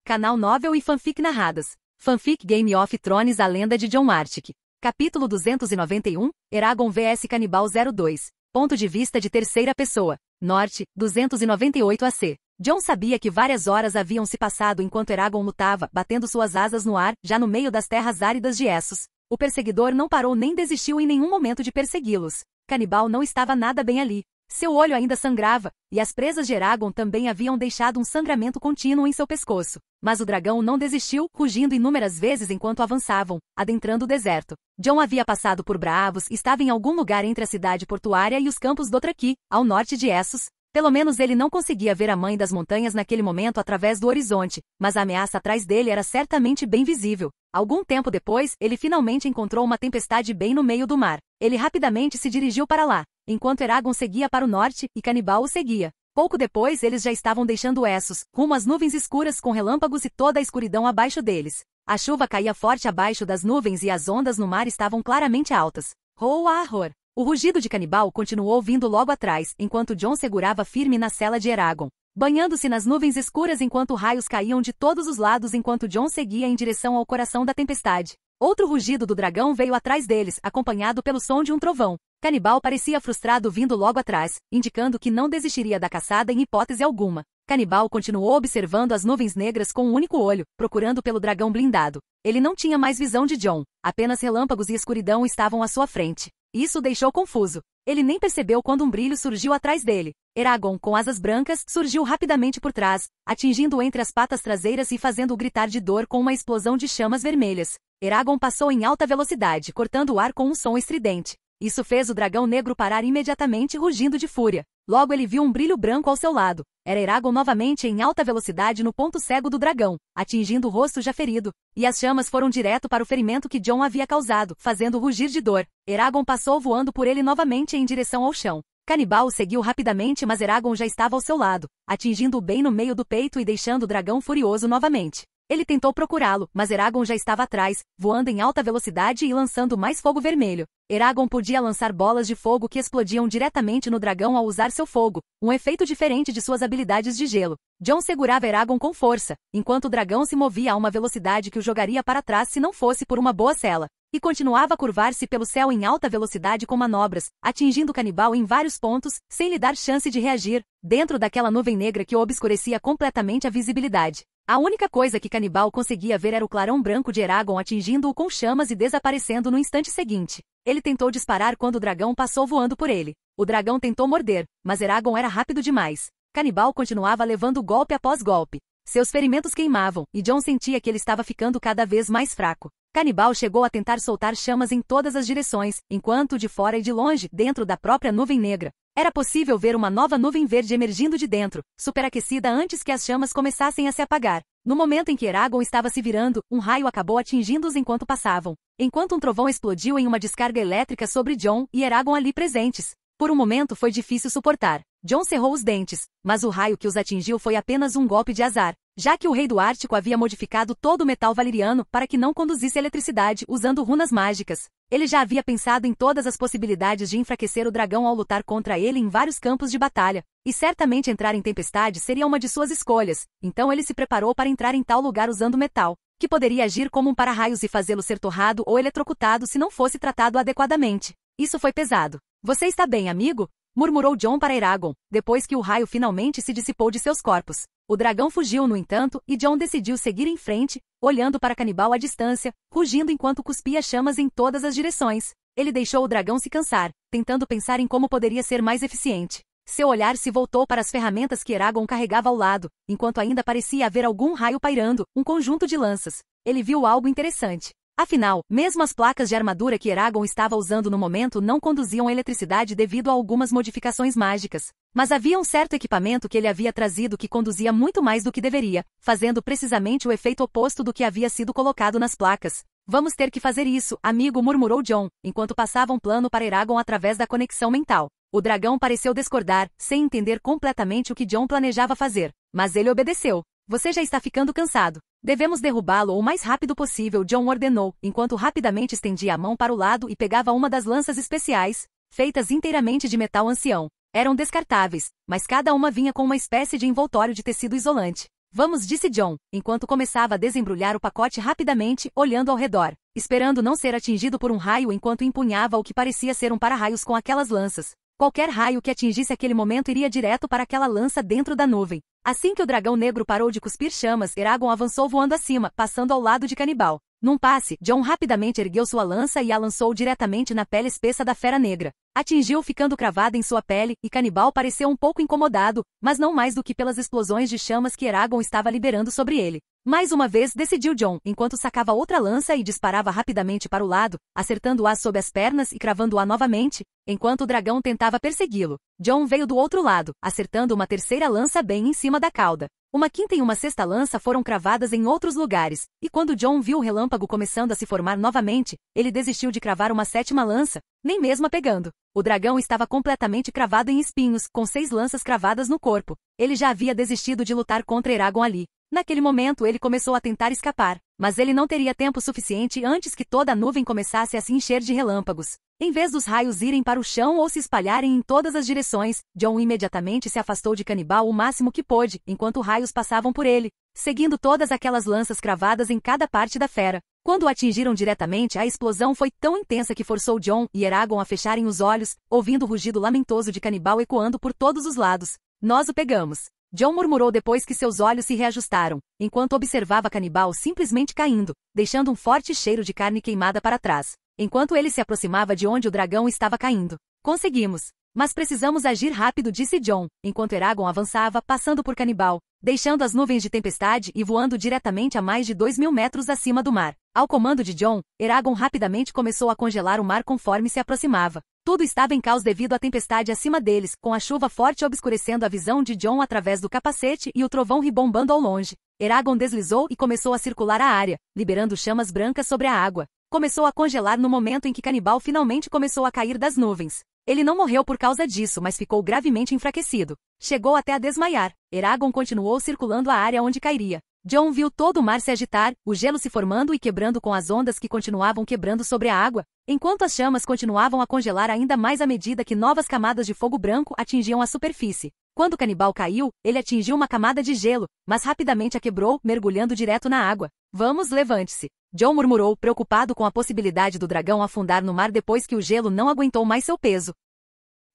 Canal Novel e Fanfic Narradas. Fanfic Game of Thrones A Lenda de Jon Artic. Capítulo 291, Eragon vs Canibal 02. Ponto de vista de terceira pessoa. Norte, 298 AC. Jon sabia que várias horas haviam se passado enquanto Eragon lutava, batendo suas asas no ar, já no meio das terras áridas de Essos. O perseguidor não parou nem desistiu em nenhum momento de persegui-los. Canibal não estava nada bem ali. Seu olho ainda sangrava, e as presas de Eragon também haviam deixado um sangramento contínuo em seu pescoço. Mas o dragão não desistiu, rugindo inúmeras vezes enquanto avançavam, adentrando o deserto. Jon havia passado por Braavos e estava em algum lugar entre a cidade portuária e os campos Dothraki, ao norte de Essos. Pelo menos ele não conseguia ver a mãe das montanhas naquele momento através do horizonte, mas a ameaça atrás dele era certamente bem visível. Algum tempo depois, ele finalmente encontrou uma tempestade bem no meio do mar. Ele rapidamente se dirigiu para lá, enquanto Eragon seguia para o norte e Canibal o seguia. Pouco depois eles já estavam deixando Essos, rumo às nuvens escuras com relâmpagos e toda a escuridão abaixo deles. A chuva caía forte abaixo das nuvens e as ondas no mar estavam claramente altas. Roar! O rugido de Canibal continuou vindo logo atrás, enquanto Jon segurava firme na sela de Eragon, banhando-se nas nuvens escuras enquanto raios caíam de todos os lados enquanto Jon seguia em direção ao coração da tempestade. Outro rugido do dragão veio atrás deles, acompanhado pelo som de um trovão. Canibal parecia frustrado vindo logo atrás, indicando que não desistiria da caçada em hipótese alguma. Canibal continuou observando as nuvens negras com um único olho, procurando pelo dragão blindado. Ele não tinha mais visão de Jon, apenas relâmpagos e escuridão estavam à sua frente. Isso o deixou confuso. Ele nem percebeu quando um brilho surgiu atrás dele. Eragon, com asas brancas, surgiu rapidamente por trás, atingindo entre as patas traseiras e fazendo-o gritar de dor com uma explosão de chamas vermelhas. Eragon passou em alta velocidade, cortando o ar com um som estridente. Isso fez o dragão negro parar imediatamente, rugindo de fúria. Logo ele viu um brilho branco ao seu lado. Era Eragon novamente em alta velocidade no ponto cego do dragão, atingindo o rosto já ferido. E as chamas foram direto para o ferimento que Jon havia causado, fazendo-o rugir de dor. Eragon passou voando por ele novamente em direção ao chão. Canibal o seguiu rapidamente, mas Eragon já estava ao seu lado, atingindo-o bem no meio do peito e deixando o dragão furioso novamente. Ele tentou procurá-lo, mas Eragon já estava atrás, voando em alta velocidade e lançando mais fogo vermelho. Eragon podia lançar bolas de fogo que explodiam diretamente no dragão ao usar seu fogo, um efeito diferente de suas habilidades de gelo. Jon segurava Eragon com força, enquanto o dragão se movia a uma velocidade que o jogaria para trás se não fosse por uma boa sela. E continuava a curvar-se pelo céu em alta velocidade com manobras, atingindo o Canibal em vários pontos, sem lhe dar chance de reagir, dentro daquela nuvem negra que obscurecia completamente a visibilidade. A única coisa que Canibal conseguia ver era o clarão branco de Eragon atingindo-o com chamas e desaparecendo no instante seguinte. Ele tentou disparar quando o dragão passou voando por ele. O dragão tentou morder, mas Eragon era rápido demais. Canibal continuava levando golpe após golpe. Seus ferimentos queimavam, e Jon sentia que ele estava ficando cada vez mais fraco. Canibal chegou a tentar soltar chamas em todas as direções, enquanto de fora e de longe, dentro da própria nuvem negra, era possível ver uma nova nuvem verde emergindo de dentro, superaquecida antes que as chamas começassem a se apagar. No momento em que Eragon estava se virando, um raio acabou atingindo-os enquanto passavam, enquanto um trovão explodiu em uma descarga elétrica sobre Jon e Eragon ali presentes. Por um momento foi difícil suportar. Jon cerrou os dentes, mas o raio que os atingiu foi apenas um golpe de azar, já que o rei do Ártico havia modificado todo o metal valeriano para que não conduzisse eletricidade usando runas mágicas. Ele já havia pensado em todas as possibilidades de enfraquecer o dragão ao lutar contra ele em vários campos de batalha, e certamente entrar em tempestade seria uma de suas escolhas, então ele se preparou para entrar em tal lugar usando metal, que poderia agir como um para-raios e fazê-lo ser torrado ou eletrocutado se não fosse tratado adequadamente. Isso foi pesado. Você está bem, amigo? Murmurou Jon para Eragon, depois que o raio finalmente se dissipou de seus corpos. O dragão fugiu, no entanto, e Jon decidiu seguir em frente, olhando para Canibal à distância, rugindo enquanto cuspia chamas em todas as direções. Ele deixou o dragão se cansar, tentando pensar em como poderia ser mais eficiente. Seu olhar se voltou para as ferramentas que Eragon carregava ao lado, enquanto ainda parecia haver algum raio pairando, um conjunto de lanças. Ele viu algo interessante. Afinal, mesmo as placas de armadura que Eragon estava usando no momento não conduziam eletricidade devido a algumas modificações mágicas. Mas havia um certo equipamento que ele havia trazido que conduzia muito mais do que deveria, fazendo precisamente o efeito oposto do que havia sido colocado nas placas. Vamos ter que fazer isso, amigo, murmurou Jon, enquanto passava um plano para Eragon através da conexão mental. O dragão pareceu discordar, sem entender completamente o que Jon planejava fazer, mas ele obedeceu. Você já está ficando cansado. Devemos derrubá-lo o mais rápido possível, Jon ordenou, enquanto rapidamente estendia a mão para o lado e pegava uma das lanças especiais, feitas inteiramente de metal ancião. Eram descartáveis, mas cada uma vinha com uma espécie de envoltório de tecido isolante. Vamos, disse Jon, enquanto começava a desembrulhar o pacote rapidamente, olhando ao redor, esperando não ser atingido por um raio enquanto empunhava o que parecia ser um para-raios com aquelas lanças. Qualquer raio que atingisse aquele momento iria direto para aquela lança dentro da nuvem. Assim que o dragão negro parou de cuspir chamas, Eragon avançou voando acima, passando ao lado de Canibal. Num passe, Jon rapidamente ergueu sua lança e a lançou diretamente na pele espessa da fera negra. Atingiu ficando cravada em sua pele, e Canibal pareceu um pouco incomodado, mas não mais do que pelas explosões de chamas que Eragon estava liberando sobre ele. Mais uma vez, decidiu Jon, enquanto sacava outra lança e disparava rapidamente para o lado, acertando-a sob as pernas e cravando-a novamente, enquanto o dragão tentava persegui-lo. Jon veio do outro lado, acertando uma terceira lança bem em cima da cauda. Uma quinta e uma sexta lança foram cravadas em outros lugares, e quando Jon viu o relâmpago começando a se formar novamente, ele desistiu de cravar uma sétima lança, nem mesmo a pegando. O dragão estava completamente cravado em espinhos, com 6 lanças cravadas no corpo. Ele já havia desistido de lutar contra Eragon ali. Naquele momento ele começou a tentar escapar, mas ele não teria tempo suficiente antes que toda a nuvem começasse a se encher de relâmpagos. Em vez dos raios irem para o chão ou se espalharem em todas as direções, Jon imediatamente se afastou de Canibal o máximo que pôde, enquanto raios passavam por ele, seguindo todas aquelas lanças cravadas em cada parte da fera. Quando o atingiram diretamente, a explosão foi tão intensa que forçou Jon e Eragon a fecharem os olhos, ouvindo o rugido lamentoso de Canibal ecoando por todos os lados. Nós o pegamos. Jon murmurou depois que seus olhos se reajustaram, enquanto observava Canibal simplesmente caindo, deixando um forte cheiro de carne queimada para trás, enquanto ele se aproximava de onde o dragão estava caindo. Conseguimos. Mas precisamos agir rápido, disse Jon, enquanto Eragon avançava, passando por Canibal, deixando as nuvens de tempestade e voando diretamente a mais de 2.000 metros acima do mar. Ao comando de Jon, Eragon rapidamente começou a congelar o mar conforme se aproximava. Tudo estava em caos devido à tempestade acima deles, com a chuva forte obscurecendo a visão de Jon através do capacete e o trovão ribombando ao longe. Eragon deslizou e começou a circular a área, liberando chamas brancas sobre a água. Começou a congelar no momento em que Canibal finalmente começou a cair das nuvens. Ele não morreu por causa disso, mas ficou gravemente enfraquecido. Chegou até a desmaiar. Eragon continuou circulando a área onde cairia. Jon viu todo o mar se agitar, o gelo se formando e quebrando com as ondas que continuavam quebrando sobre a água, enquanto as chamas continuavam a congelar ainda mais à medida que novas camadas de fogo branco atingiam a superfície. Quando Canibal caiu, ele atingiu uma camada de gelo, mas rapidamente a quebrou, mergulhando direto na água. Vamos, levante-se. Jon murmurou, preocupado com a possibilidade do dragão afundar no mar depois que o gelo não aguentou mais seu peso,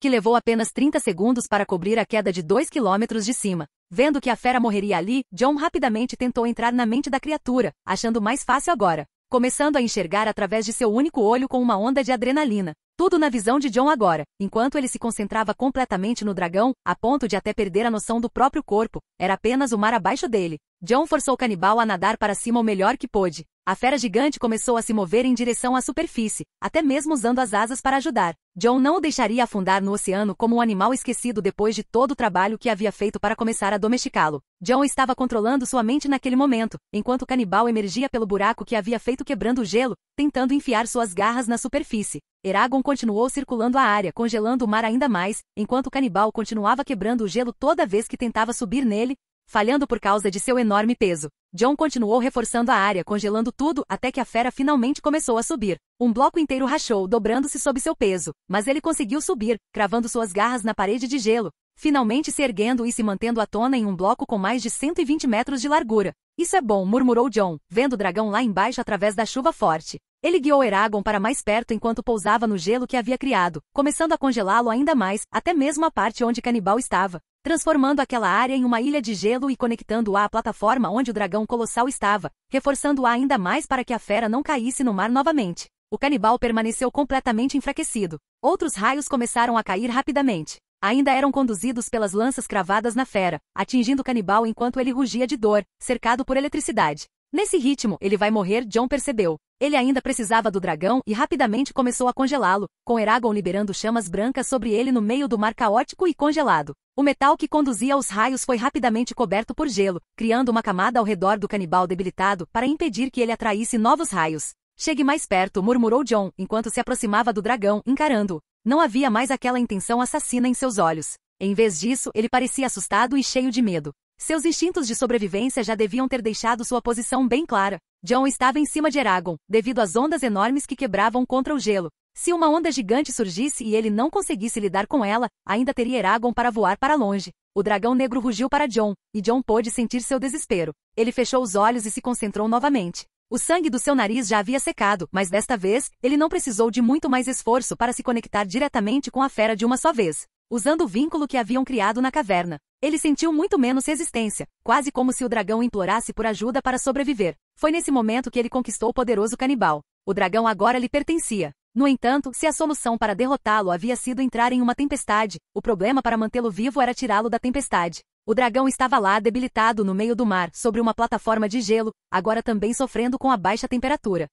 que levou apenas 30 segundos para cobrir a queda de 2 quilômetros de cima. Vendo que a fera morreria ali, Jon rapidamente tentou entrar na mente da criatura, achando mais fácil agora, começando a enxergar através de seu único olho com uma onda de adrenalina. Tudo na visão de Jon agora, enquanto ele se concentrava completamente no dragão, a ponto de até perder a noção do próprio corpo, era apenas o mar abaixo dele. Jon forçou Canibal a nadar para cima o melhor que pôde. A fera gigante começou a se mover em direção à superfície, até mesmo usando as asas para ajudar. Jon não o deixaria afundar no oceano como um animal esquecido depois de todo o trabalho que havia feito para começar a domesticá-lo. Jon estava controlando sua mente naquele momento, enquanto Canibal emergia pelo buraco que havia feito quebrando o gelo, tentando enfiar suas garras na superfície. Eragon continuou circulando a área, congelando o mar ainda mais, enquanto Canibal continuava quebrando o gelo toda vez que tentava subir nele, falhando por causa de seu enorme peso. Jon continuou reforçando a área, congelando tudo, até que a fera finalmente começou a subir. Um bloco inteiro rachou, dobrando-se sob seu peso, mas ele conseguiu subir, cravando suas garras na parede de gelo, finalmente se erguendo e se mantendo à tona em um bloco com mais de 120 metros de largura. Isso é bom, murmurou Jon, vendo o dragão lá embaixo através da chuva forte. Ele guiou Eragon para mais perto enquanto pousava no gelo que havia criado, começando a congelá-lo ainda mais, até mesmo a parte onde Canibal estava, transformando aquela área em uma ilha de gelo e conectando-a à plataforma onde o dragão colossal estava, reforçando-a ainda mais para que a fera não caísse no mar novamente. O Canibal permaneceu completamente enfraquecido. Outros raios começaram a cair rapidamente. Ainda eram conduzidos pelas lanças cravadas na fera, atingindo Canibal enquanto ele rugia de dor, cercado por eletricidade. Nesse ritmo, ele vai morrer, Jon percebeu. Ele ainda precisava do dragão e rapidamente começou a congelá-lo, com Eragon liberando chamas brancas sobre ele no meio do mar caótico e congelado. O metal que conduzia os raios foi rapidamente coberto por gelo, criando uma camada ao redor do Canibal debilitado para impedir que ele atraísse novos raios. Chegue mais perto, murmurou Jon, enquanto se aproximava do dragão, encarando-o. Não havia mais aquela intenção assassina em seus olhos. Em vez disso, ele parecia assustado e cheio de medo. Seus instintos de sobrevivência já deviam ter deixado sua posição bem clara. Jon estava em cima de Eragon, devido às ondas enormes que quebravam contra o gelo. Se uma onda gigante surgisse e ele não conseguisse lidar com ela, ainda teria Eragon para voar para longe. O dragão negro rugiu para Jon, e Jon pôde sentir seu desespero. Ele fechou os olhos e se concentrou novamente. O sangue do seu nariz já havia secado, mas desta vez, ele não precisou de muito mais esforço para se conectar diretamente com a fera de uma só vez, usando o vínculo que haviam criado na caverna. Ele sentiu muito menos resistência, quase como se o dragão implorasse por ajuda para sobreviver. Foi nesse momento que ele conquistou o poderoso canibal. O dragão agora lhe pertencia. No entanto, se a solução para derrotá-lo havia sido entrar em uma tempestade, o problema para mantê-lo vivo era tirá-lo da tempestade. O dragão estava lá debilitado no meio do mar, sobre uma plataforma de gelo, agora também sofrendo com a baixa temperatura.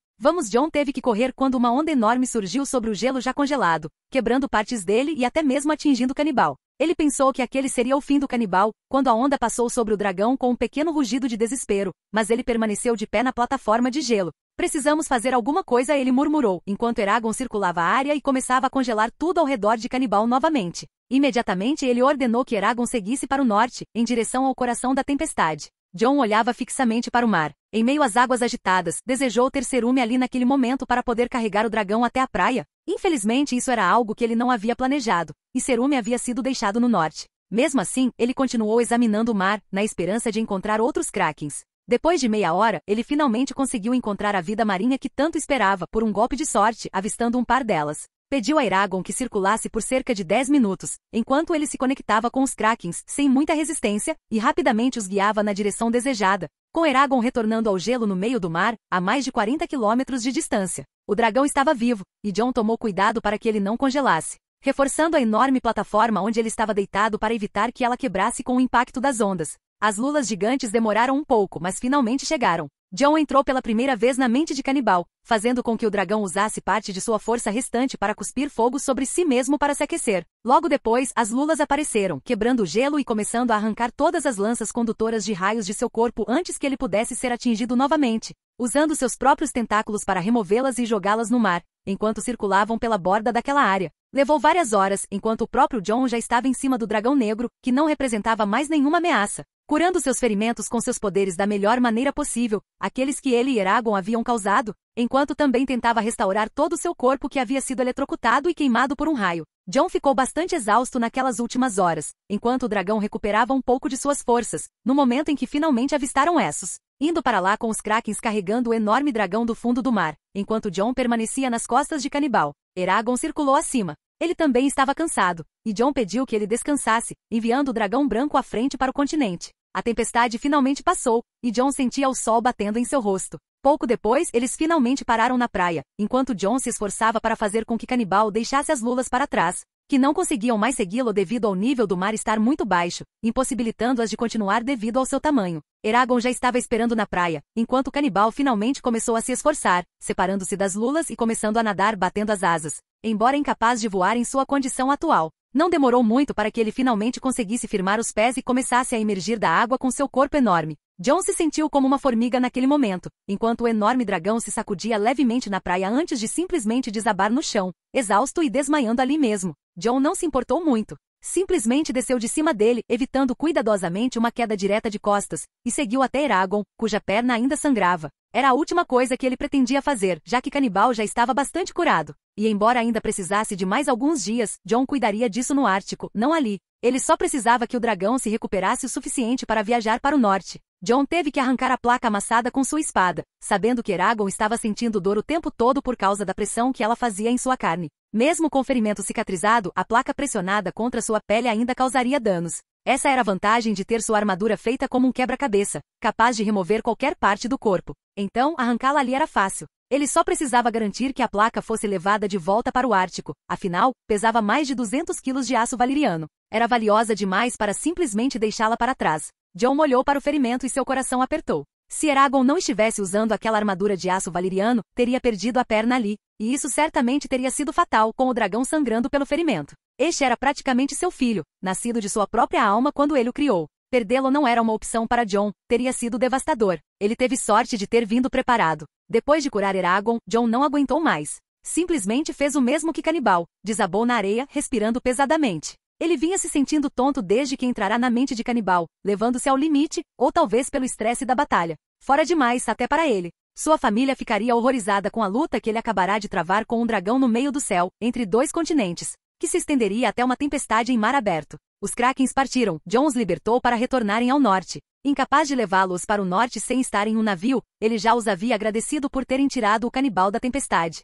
Jon teve que correr quando uma onda enorme surgiu sobre o gelo já congelado, quebrando partes dele e até mesmo atingindo o canibal. Ele pensou que aquele seria o fim do canibal, quando a onda passou sobre o dragão com um pequeno rugido de desespero, mas ele permaneceu de pé na plataforma de gelo. Precisamos fazer alguma coisa, ele murmurou, enquanto Eragon circulava a área e começava a congelar tudo ao redor de Canibal novamente. Imediatamente ele ordenou que Eragon seguisse para o norte, em direção ao coração da tempestade. Jon olhava fixamente para o mar. Em meio às águas agitadas, desejou ter Cerume ali naquele momento para poder carregar o dragão até a praia. Infelizmente isso era algo que ele não havia planejado, e Cerume havia sido deixado no norte. Mesmo assim, ele continuou examinando o mar, na esperança de encontrar outros krakens. Depois de meia hora, ele finalmente conseguiu encontrar a vida marinha que tanto esperava, por um golpe de sorte, avistando um par delas. Pediu a Eragon que circulasse por cerca de 10 minutos, enquanto ele se conectava com os krakens, sem muita resistência, e rapidamente os guiava na direção desejada, com Eragon retornando ao gelo no meio do mar, a mais de 40 quilômetros de distância. O dragão estava vivo, e Jon tomou cuidado para que ele não congelasse, reforçando a enorme plataforma onde ele estava deitado para evitar que ela quebrasse com o impacto das ondas. As lulas gigantes demoraram um pouco, mas finalmente chegaram. Jon entrou pela primeira vez na mente de Canibal, fazendo com que o dragão usasse parte de sua força restante para cuspir fogo sobre si mesmo para se aquecer. Logo depois, as lulas apareceram, quebrando o gelo e começando a arrancar todas as lanças condutoras de raios de seu corpo antes que ele pudesse ser atingido novamente, usando seus próprios tentáculos para removê-las e jogá-las no mar, enquanto circulavam pela borda daquela área. Levou várias horas, enquanto o próprio Jon já estava em cima do dragão negro, que não representava mais nenhuma ameaça, curando seus ferimentos com seus poderes da melhor maneira possível, aqueles que ele e Eragon haviam causado, enquanto também tentava restaurar todo o seu corpo que havia sido eletrocutado e queimado por um raio. Jon ficou bastante exausto naquelas últimas horas, enquanto o dragão recuperava um pouco de suas forças, no momento em que finalmente avistaram Essos, indo para lá com os krakens carregando o enorme dragão do fundo do mar, enquanto Jon permanecia nas costas de Canibal. Eragon circulou acima. Ele também estava cansado, e Jon pediu que ele descansasse, enviando o dragão branco à frente para o continente. A tempestade finalmente passou, e Jon sentia o sol batendo em seu rosto. Pouco depois, eles finalmente pararam na praia, enquanto Jon se esforçava para fazer com que Canibal deixasse as lulas para trás, que não conseguiam mais segui-lo devido ao nível do mar estar muito baixo, impossibilitando-as de continuar devido ao seu tamanho. Eragon já estava esperando na praia, enquanto Canibal finalmente começou a se esforçar, separando-se das lulas e começando a nadar batendo as asas, embora incapaz de voar em sua condição atual. Não demorou muito para que ele finalmente conseguisse firmar os pés e começasse a emergir da água com seu corpo enorme. Jon se sentiu como uma formiga naquele momento, enquanto o enorme dragão se sacudia levemente na praia antes de simplesmente desabar no chão, exausto e desmaiando ali mesmo. Jon não se importou muito. Simplesmente desceu de cima dele, evitando cuidadosamente uma queda direta de costas, e seguiu até Eragon, cuja perna ainda sangrava. Era a última coisa que ele pretendia fazer, já que Canibal já estava bastante curado. E embora ainda precisasse de mais alguns dias, Jon cuidaria disso no Ártico, não ali. Ele só precisava que o dragão se recuperasse o suficiente para viajar para o norte. Jon teve que arrancar a placa amassada com sua espada, sabendo que Eragon estava sentindo dor o tempo todo por causa da pressão que ela fazia em sua carne. Mesmo com o ferimento cicatrizado, a placa pressionada contra sua pele ainda causaria danos. Essa era a vantagem de ter sua armadura feita como um quebra-cabeça, capaz de remover qualquer parte do corpo. Então, arrancá-la ali era fácil. Ele só precisava garantir que a placa fosse levada de volta para o Ártico, afinal, pesava mais de 200 quilos de aço valeriano. Era valiosa demais para simplesmente deixá-la para trás. Jon olhou para o ferimento e seu coração apertou. Se Eragon não estivesse usando aquela armadura de aço valeriano, teria perdido a perna ali, e isso certamente teria sido fatal, com o dragão sangrando pelo ferimento. Este era praticamente seu filho, nascido de sua própria alma quando ele o criou. Perdê-lo não era uma opção para Jon, teria sido devastador. Ele teve sorte de ter vindo preparado. Depois de curar Eragon, Jon não aguentou mais. Simplesmente fez o mesmo que Canibal, desabou na areia, respirando pesadamente. Ele vinha se sentindo tonto desde que entrara na mente de Canibal, levando-se ao limite, ou talvez pelo estresse da batalha. Fora demais até para ele. Sua família ficaria horrorizada com a luta que ele acabará de travar com um dragão no meio do céu, entre dois continentes, que se estenderia até uma tempestade em mar aberto. Os Krakens partiram, Jon os libertou para retornarem ao norte. Incapaz de levá-los para o norte sem estar em um navio, ele já os havia agradecido por terem tirado o Canibal da tempestade.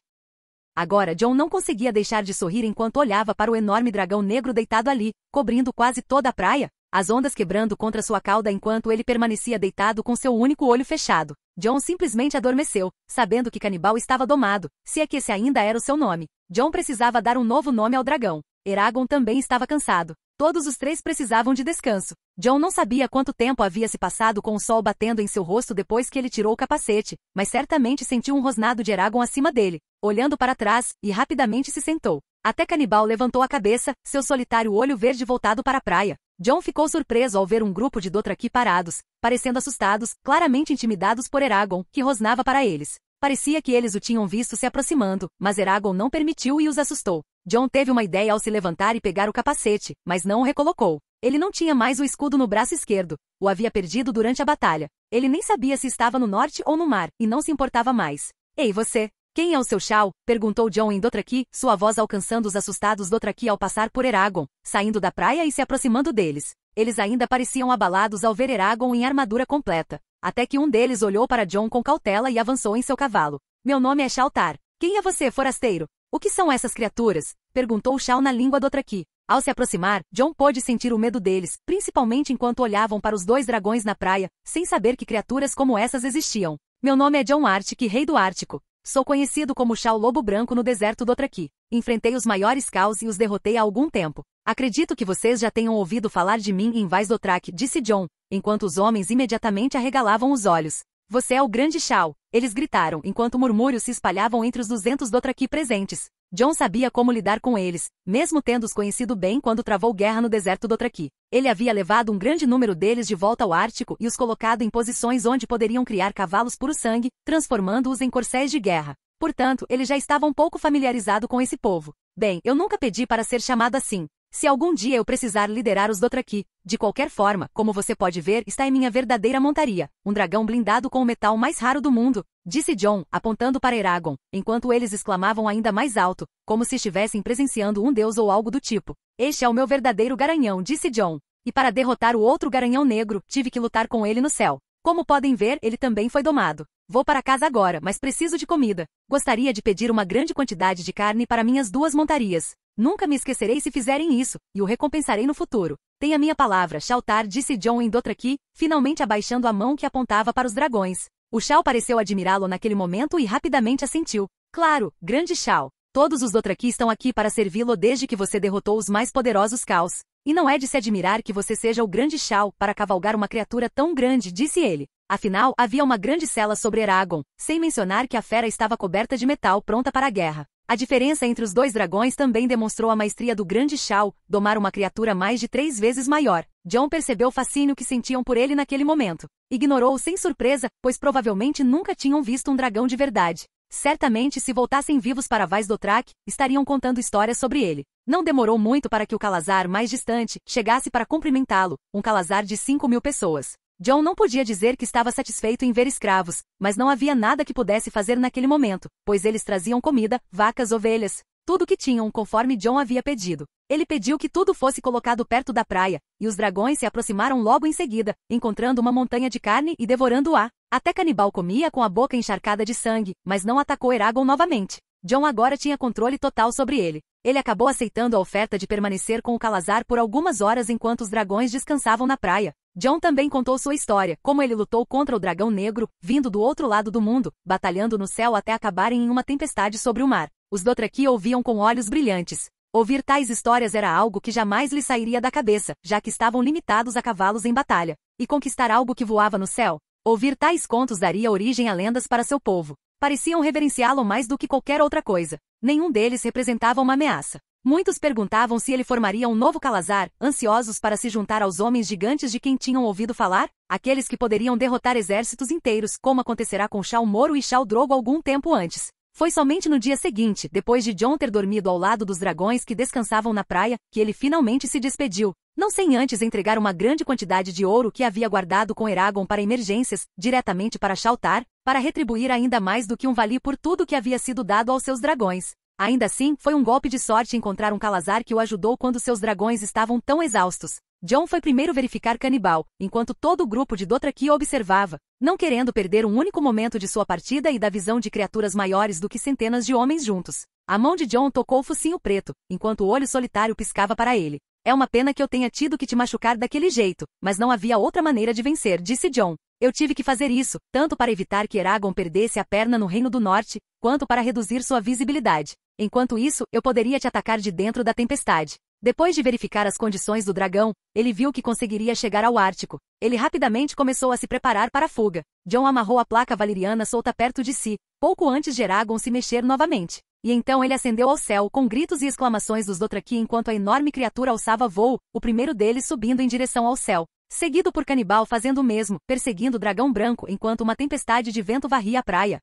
Agora Jon não conseguia deixar de sorrir enquanto olhava para o enorme dragão negro deitado ali, cobrindo quase toda a praia, as ondas quebrando contra sua cauda enquanto ele permanecia deitado com seu único olho fechado. Jon simplesmente adormeceu, sabendo que Canibal estava domado, se é que esse ainda era o seu nome. Jon precisava dar um novo nome ao dragão. Eragon também estava cansado. Todos os três precisavam de descanso. Jon não sabia quanto tempo havia se passado com o sol batendo em seu rosto depois que ele tirou o capacete, mas certamente sentiu um rosnado de Eragon acima dele, olhando para trás, e rapidamente se sentou. Até Canibal levantou a cabeça, seu solitário olho verde voltado para a praia. Jon ficou surpreso ao ver um grupo de Dothraki parados, parecendo assustados, claramente intimidados por Eragon, que rosnava para eles. Parecia que eles o tinham visto se aproximando, mas Eragon não permitiu e os assustou. Jon teve uma ideia ao se levantar e pegar o capacete, mas não o recolocou. Ele não tinha mais o escudo no braço esquerdo. O havia perdido durante a batalha. Ele nem sabia se estava no norte ou no mar, e não se importava mais. Ei você! Quem é o seu Shao? Perguntou Jon em Dothraki, sua voz alcançando os assustados Dothraki ao passar por Eragon, saindo da praia e se aproximando deles. Eles ainda pareciam abalados ao ver Eragon em armadura completa, até que um deles olhou para Jon com cautela e avançou em seu cavalo. Meu nome é Shaltar. Quem é você, forasteiro? O que são essas criaturas? Perguntou Shao na língua Dothraki. Ao se aproximar, Jon pôde sentir o medo deles, principalmente enquanto olhavam para os dois dragões na praia, sem saber que criaturas como essas existiam. Meu nome é Jon Artic, rei do Ártico. Sou conhecido como Shao Lobo Branco no deserto Dothraki. Enfrentei os maiores caos e os derrotei há algum tempo. Acredito que vocês já tenham ouvido falar de mim em Vais Dothrak, disse Jon, enquanto os homens imediatamente arregalavam os olhos. Você é o grande Shao, eles gritaram, enquanto murmúrios se espalhavam entre os 200 Dothraki presentes. Jon sabia como lidar com eles, mesmo tendo-os conhecido bem quando travou guerra no deserto Dothraki. Ele havia levado um grande número deles de volta ao Ártico e os colocado em posições onde poderiam criar cavalos puro sangue, transformando-os em corcéis de guerra. Portanto, ele já estava um pouco familiarizado com esse povo. Bem, eu nunca pedi para ser chamado assim. Se algum dia eu precisar liderar os Dothraki, de qualquer forma, como você pode ver, está em minha verdadeira montaria, um dragão blindado com o metal mais raro do mundo, disse Jon, apontando para Eragon, enquanto eles exclamavam ainda mais alto, como se estivessem presenciando um deus ou algo do tipo. Este é o meu verdadeiro garanhão, disse Jon. E para derrotar o outro garanhão negro, tive que lutar com ele no céu. Como podem ver, ele também foi domado. Vou para casa agora, mas preciso de comida. Gostaria de pedir uma grande quantidade de carne para minhas duas montarias. Nunca me esquecerei se fizerem isso, e o recompensarei no futuro. Tenha minha palavra, Shaltar, disse Jon em Dothraki, finalmente abaixando a mão que apontava para os dragões. O Shao pareceu admirá-lo naquele momento e rapidamente assentiu. Claro, grande Shao. Todos os Dothraki estão aqui para servi-lo desde que você derrotou os mais poderosos caos. E não é de se admirar que você seja o grande Shao para cavalgar uma criatura tão grande, disse ele. Afinal, havia uma grande sela sobre Eragon, sem mencionar que a fera estava coberta de metal pronta para a guerra. A diferença entre os dois dragões também demonstrou a maestria do grande Shao, domar uma criatura mais de 3 vezes maior. Jon percebeu o fascínio que sentiam por ele naquele momento. Ignorou-o sem surpresa, pois provavelmente nunca tinham visto um dragão de verdade. Certamente, se voltassem vivos para Vais Dothrak, estariam contando histórias sobre ele. Não demorou muito para que o Calazar mais distante chegasse para cumprimentá-lo, um Calazar de 5.000 pessoas. Jon não podia dizer que estava satisfeito em ver escravos, mas não havia nada que pudesse fazer naquele momento, pois eles traziam comida, vacas, ovelhas, tudo o que tinham conforme Jon havia pedido. Ele pediu que tudo fosse colocado perto da praia, e os dragões se aproximaram logo em seguida, encontrando uma montanha de carne e devorando-a. Até Canibal comia com a boca encharcada de sangue, mas não atacou Eragon novamente. Jon agora tinha controle total sobre ele. Ele acabou aceitando a oferta de permanecer com o Calazar por algumas horas enquanto os dragões descansavam na praia. Jon também contou sua história, como ele lutou contra o dragão negro, vindo do outro lado do mundo, batalhando no céu até acabarem em uma tempestade sobre o mar. Os Dothraki ouviam com olhos brilhantes. Ouvir tais histórias era algo que jamais lhes sairia da cabeça, já que estavam limitados a cavalos em batalha. E conquistar algo que voava no céu? Ouvir tais contos daria origem a lendas para seu povo. Pareciam reverenciá-lo mais do que qualquer outra coisa. Nenhum deles representava uma ameaça. Muitos perguntavam se ele formaria um novo Calazar, ansiosos para se juntar aos homens gigantes de quem tinham ouvido falar, aqueles que poderiam derrotar exércitos inteiros, como acontecerá com Shao Moro e Shao Drogo algum tempo antes. Foi somente no dia seguinte, depois de Jon ter dormido ao lado dos dragões que descansavam na praia, que ele finalmente se despediu. Não sem antes entregar uma grande quantidade de ouro que havia guardado com Eragon para emergências, diretamente para Shaltar, para retribuir ainda mais do que um vale por tudo que havia sido dado aos seus dragões. Ainda assim, foi um golpe de sorte encontrar um Calazar que o ajudou quando seus dragões estavam tão exaustos. Jon foi primeiro verificar Canibal, enquanto todo o grupo de Dothraki o observava, não querendo perder um único momento de sua partida e da visão de criaturas maiores do que centenas de homens juntos. A mão de Jon tocou o focinho preto, enquanto o olho solitário piscava para ele. É uma pena que eu tenha tido que te machucar daquele jeito, mas não havia outra maneira de vencer, disse Jon. Eu tive que fazer isso, tanto para evitar que Eragon perdesse a perna no Reino do Norte, quanto para reduzir sua visibilidade. Enquanto isso, eu poderia te atacar de dentro da tempestade. Depois de verificar as condições do dragão, ele viu que conseguiria chegar ao Ártico. Ele rapidamente começou a se preparar para a fuga. Jon amarrou a placa valeriana solta perto de si, pouco antes de Eragon se mexer novamente. E então ele ascendeu ao céu com gritos e exclamações dos Dothraki enquanto a enorme criatura alçava voo, o primeiro deles subindo em direção ao céu. Seguido por Canibal fazendo o mesmo, perseguindo o dragão branco enquanto uma tempestade de vento varria a praia.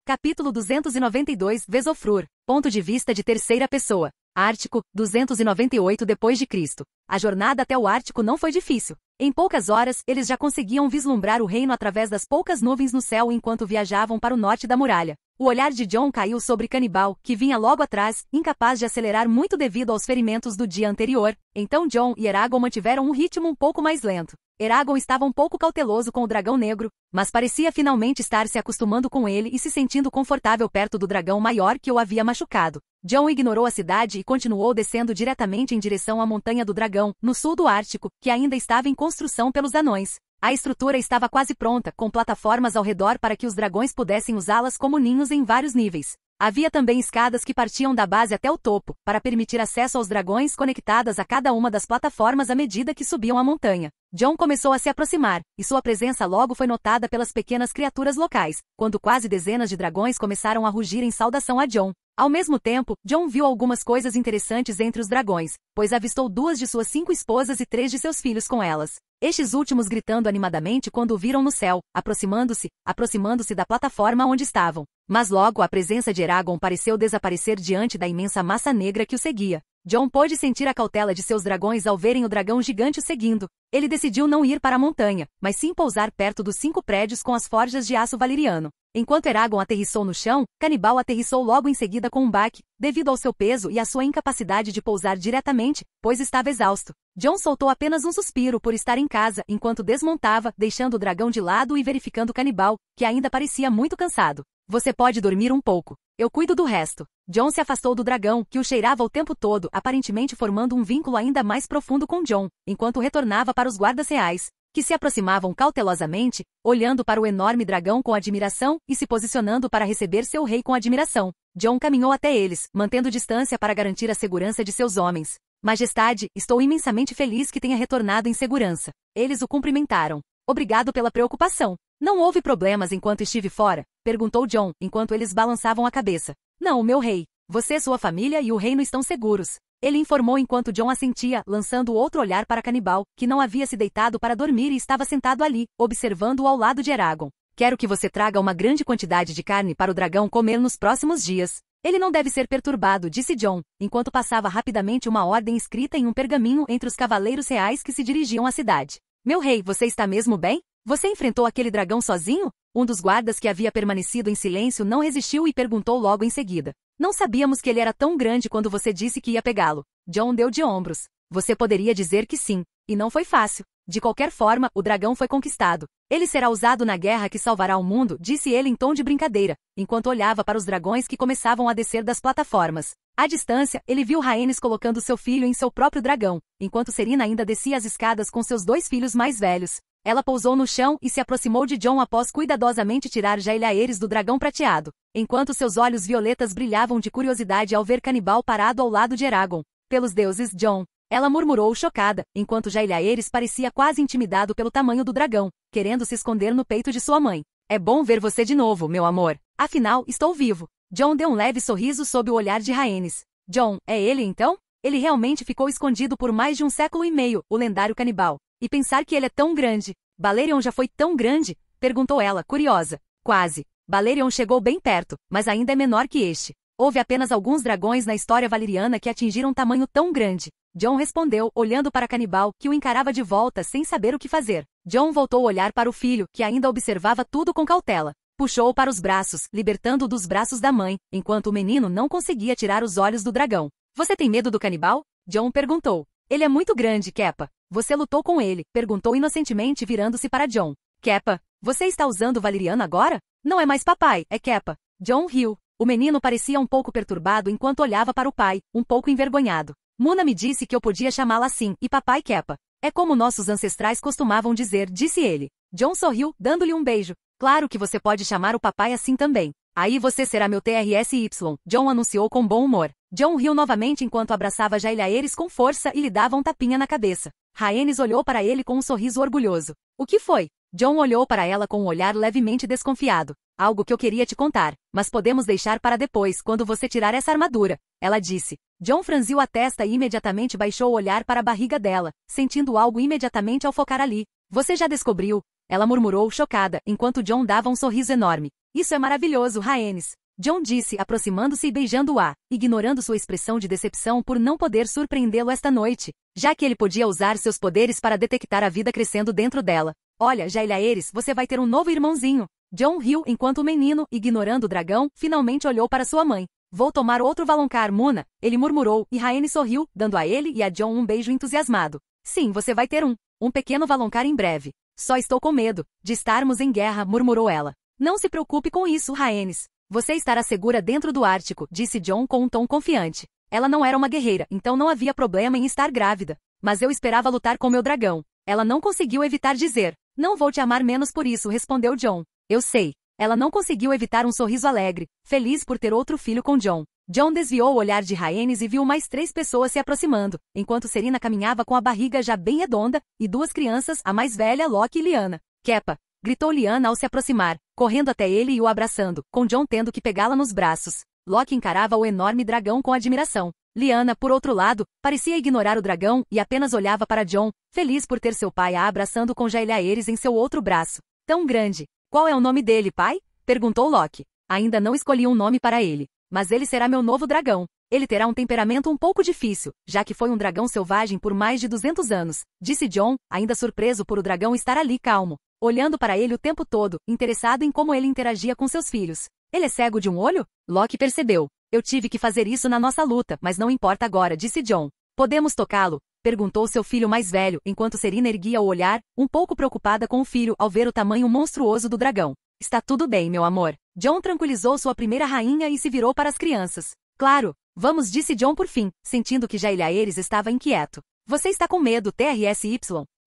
Capítulo 292 Vesofrur. Ponto de vista de terceira pessoa. Ártico, 298 d.C. A jornada até o Ártico não foi difícil. Em poucas horas, eles já conseguiam vislumbrar o reino através das poucas nuvens no céu enquanto viajavam para o norte da muralha. O olhar de Jon caiu sobre Canibal, que vinha logo atrás, incapaz de acelerar muito devido aos ferimentos do dia anterior. Então Jon e Eragon mantiveram um ritmo um pouco mais lento. Eragon estava um pouco cauteloso com o dragão negro, mas parecia finalmente estar se acostumando com ele e se sentindo confortável perto do dragão maior que o havia machucado. Jon ignorou a cidade e continuou descendo diretamente em direção à Montanha do Dragão, no sul do Ártico, que ainda estava em construção pelos anões. A estrutura estava quase pronta, com plataformas ao redor para que os dragões pudessem usá-las como ninhos em vários níveis. Havia também escadas que partiam da base até o topo, para permitir acesso aos dragões conectadas a cada uma das plataformas à medida que subiam a montanha. Jon começou a se aproximar, e sua presença logo foi notada pelas pequenas criaturas locais, quando quase dezenas de dragões começaram a rugir em saudação a Jon. Ao mesmo tempo, Jon viu algumas coisas interessantes entre os dragões, pois avistou 2 de suas 5 esposas e 3 de seus filhos com elas. Estes últimos gritando animadamente quando o viram no céu, aproximando-se da plataforma onde estavam. Mas logo a presença de Eragon pareceu desaparecer diante da imensa massa negra que o seguia. Jon pôde sentir a cautela de seus dragões ao verem o dragão gigante o seguindo. Ele decidiu não ir para a montanha, mas sim pousar perto dos 5 prédios com as forjas de aço valeriano. Enquanto Eragon aterrissou no chão, Canibal aterrissou logo em seguida com um baque, devido ao seu peso e à sua incapacidade de pousar diretamente, pois estava exausto. Jon soltou apenas um suspiro por estar em casa enquanto desmontava, deixando o dragão de lado e verificando Canibal, que ainda parecia muito cansado. Você pode dormir um pouco. Eu cuido do resto. Jon se afastou do dragão, que o cheirava o tempo todo, aparentemente formando um vínculo ainda mais profundo com Jon, enquanto retornava para os guardas reais, que se aproximavam cautelosamente, olhando para o enorme dragão com admiração e se posicionando para receber seu rei com admiração. Jon caminhou até eles, mantendo distância para garantir a segurança de seus homens. Majestade, estou imensamente feliz que tenha retornado em segurança. Eles o cumprimentaram. Obrigado pela preocupação. Não houve problemas enquanto estive fora? Perguntou Jon, enquanto eles balançavam a cabeça. Não, meu rei. Você, sua família e o reino estão seguros. Ele informou enquanto Jon assentia, lançando outro olhar para Canibal, que não havia se deitado para dormir e estava sentado ali, observando-o ao lado de Eragon. Quero que você traga uma grande quantidade de carne para o dragão comer nos próximos dias. Ele não deve ser perturbado, disse Jon, enquanto passava rapidamente uma ordem escrita em um pergaminho entre os cavaleiros reais que se dirigiam à cidade. Meu rei, você está mesmo bem? Você enfrentou aquele dragão sozinho? Um dos guardas que havia permanecido em silêncio não resistiu e perguntou logo em seguida. Não sabíamos que ele era tão grande quando você disse que ia pegá-lo. Jon deu de ombros. Você poderia dizer que sim. E não foi fácil. De qualquer forma, o dragão foi conquistado. Ele será usado na guerra que salvará o mundo, disse ele em tom de brincadeira, enquanto olhava para os dragões que começavam a descer das plataformas. À distância, ele viu Rhaenys colocando seu filho em seu próprio dragão, enquanto Serena ainda descia as escadas com seus 2 filhos mais velhos. Ela pousou no chão e se aproximou de Jon após cuidadosamente tirar Jaehaerys do dragão prateado, enquanto seus olhos violetas brilhavam de curiosidade ao ver Canibal parado ao lado de Eragon. Pelos deuses, Jon. Ela murmurou chocada, enquanto Jaehaerys parecia quase intimidado pelo tamanho do dragão, querendo se esconder no peito de sua mãe. É bom ver você de novo, meu amor. Afinal, estou vivo. Jon deu um leve sorriso sob o olhar de Rhaenys. Jon, é ele então? Ele realmente ficou escondido por mais de 1 século e meio, o lendário Canibal. E pensar que ele é tão grande. Balerion já foi tão grande? Perguntou ela, curiosa. Quase. Balerion chegou bem perto, mas ainda é menor que este. Houve apenas alguns dragões na história valeriana que atingiram tamanho tão grande. John respondeu, olhando para Canibal, que o encarava de volta sem saber o que fazer. John voltou a olhar para o filho, que ainda observava tudo com cautela. Puxou-o para os braços, libertando-o dos braços da mãe, enquanto o menino não conseguia tirar os olhos do dragão. Você tem medo do Canibal? John perguntou. Ele é muito grande, Keppa. Você lutou com ele? Perguntou inocentemente virando-se para John. Keppa, você está usando valeriano agora? Não é mais papai, é Keppa. John riu. O menino parecia um pouco perturbado enquanto olhava para o pai, um pouco envergonhado. Muna me disse que eu podia chamá-la assim, e papai Keppa. É como nossos ancestrais costumavam dizer, disse ele. John sorriu, dando-lhe um beijo. Claro que você pode chamar o papai assim também. Aí você será meu TRSY, John anunciou com bom humor. John riu novamente enquanto abraçava Jailhaeris com força e lhe dava um tapinha na cabeça. Rhaenys olhou para ele com um sorriso orgulhoso. O que foi? John olhou para ela com um olhar levemente desconfiado. Algo que eu queria te contar, mas podemos deixar para depois, quando você tirar essa armadura, ela disse. John franziu a testa e imediatamente baixou o olhar para a barriga dela, sentindo algo imediatamente ao focar ali. Você já descobriu? Ela murmurou, chocada, enquanto John dava um sorriso enorme. Isso é maravilhoso, Rhaenys. John disse, aproximando-se e beijando-a, ignorando sua expressão de decepção por não poder surpreendê-lo esta noite, já que ele podia usar seus poderes para detectar a vida crescendo dentro dela. Olha, Jailhaeris, você vai ter um novo irmãozinho. John riu enquanto o menino, ignorando o dragão, finalmente olhou para sua mãe. Vou tomar outro Valonqar, Muna, ele murmurou, e Rhaenys sorriu, dando a ele e a John um beijo entusiasmado. Sim, você vai ter um pequeno Valonqar em breve. Só estou com medo de estarmos em guerra, murmurou ela. Não se preocupe com isso, Rhaenys. Você estará segura dentro do Ártico, disse John com um tom confiante. Ela não era uma guerreira, então não havia problema em estar grávida. Mas eu esperava lutar com meu dragão. Ela não conseguiu evitar dizer. Não vou te amar menos por isso, respondeu John. Eu sei. Ela não conseguiu evitar um sorriso alegre, feliz por ter outro filho com John. John desviou o olhar de Rhaenys e viu mais 3 pessoas se aproximando, enquanto Serena caminhava com a barriga já bem redonda, e 2 crianças, a mais velha, Loki e Lyanna. Keppa, gritou Lyanna ao se aproximar, correndo até ele e o abraçando, com John tendo que pegá-la nos braços. Loki encarava o enorme dragão com admiração. Lyanna, por outro lado, parecia ignorar o dragão e apenas olhava para John, feliz por ter seu pai a abraçando com Jailhaeris em seu outro braço. Tão grande. Qual é o nome dele, pai? Perguntou Loki. Ainda não escolhi um nome para ele. Mas ele será meu novo dragão. Ele terá um temperamento um pouco difícil, já que foi um dragão selvagem por mais de 200 anos, disse John, ainda surpreso por o dragão estar ali calmo, olhando para ele o tempo todo, interessado em como ele interagia com seus filhos. Ele é cego de um olho? Loki percebeu. Eu tive que fazer isso na nossa luta, mas não importa agora, disse John. Podemos tocá-lo? Perguntou seu filho mais velho, enquanto Serena erguia o olhar, um pouco preocupada com o filho ao ver o tamanho monstruoso do dragão. Está tudo bem, meu amor. John tranquilizou sua primeira rainha e se virou para as crianças. Claro, vamos, disse John por fim, sentindo que Jailhaeris estava inquieto. Você está com medo, TRSY?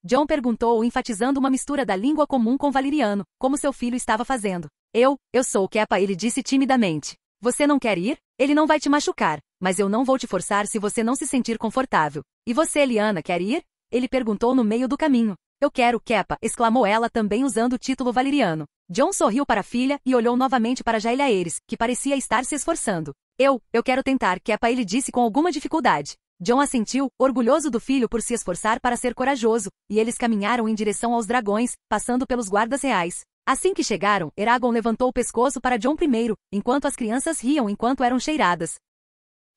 John perguntou, enfatizando uma mistura da língua comum com valeriano, como seu filho estava fazendo. Eu sou Keppa, ele disse timidamente. Você não quer ir? Ele não vai te machucar, mas eu não vou te forçar se você não se sentir confortável. E você, Lyanna, quer ir? Ele perguntou no meio do caminho. Eu quero, Keppa, exclamou ela também usando o título valeriano. John sorriu para a filha e olhou novamente para Jailhaeris, que parecia estar se esforçando. Eu quero tentar, Keppa, ele disse com alguma dificuldade. John assentiu, orgulhoso do filho por se esforçar para ser corajoso, e eles caminharam em direção aos dragões, passando pelos guardas reais. Assim que chegaram, Eragon levantou o pescoço para John primeiro, enquanto as crianças riam enquanto eram cheiradas.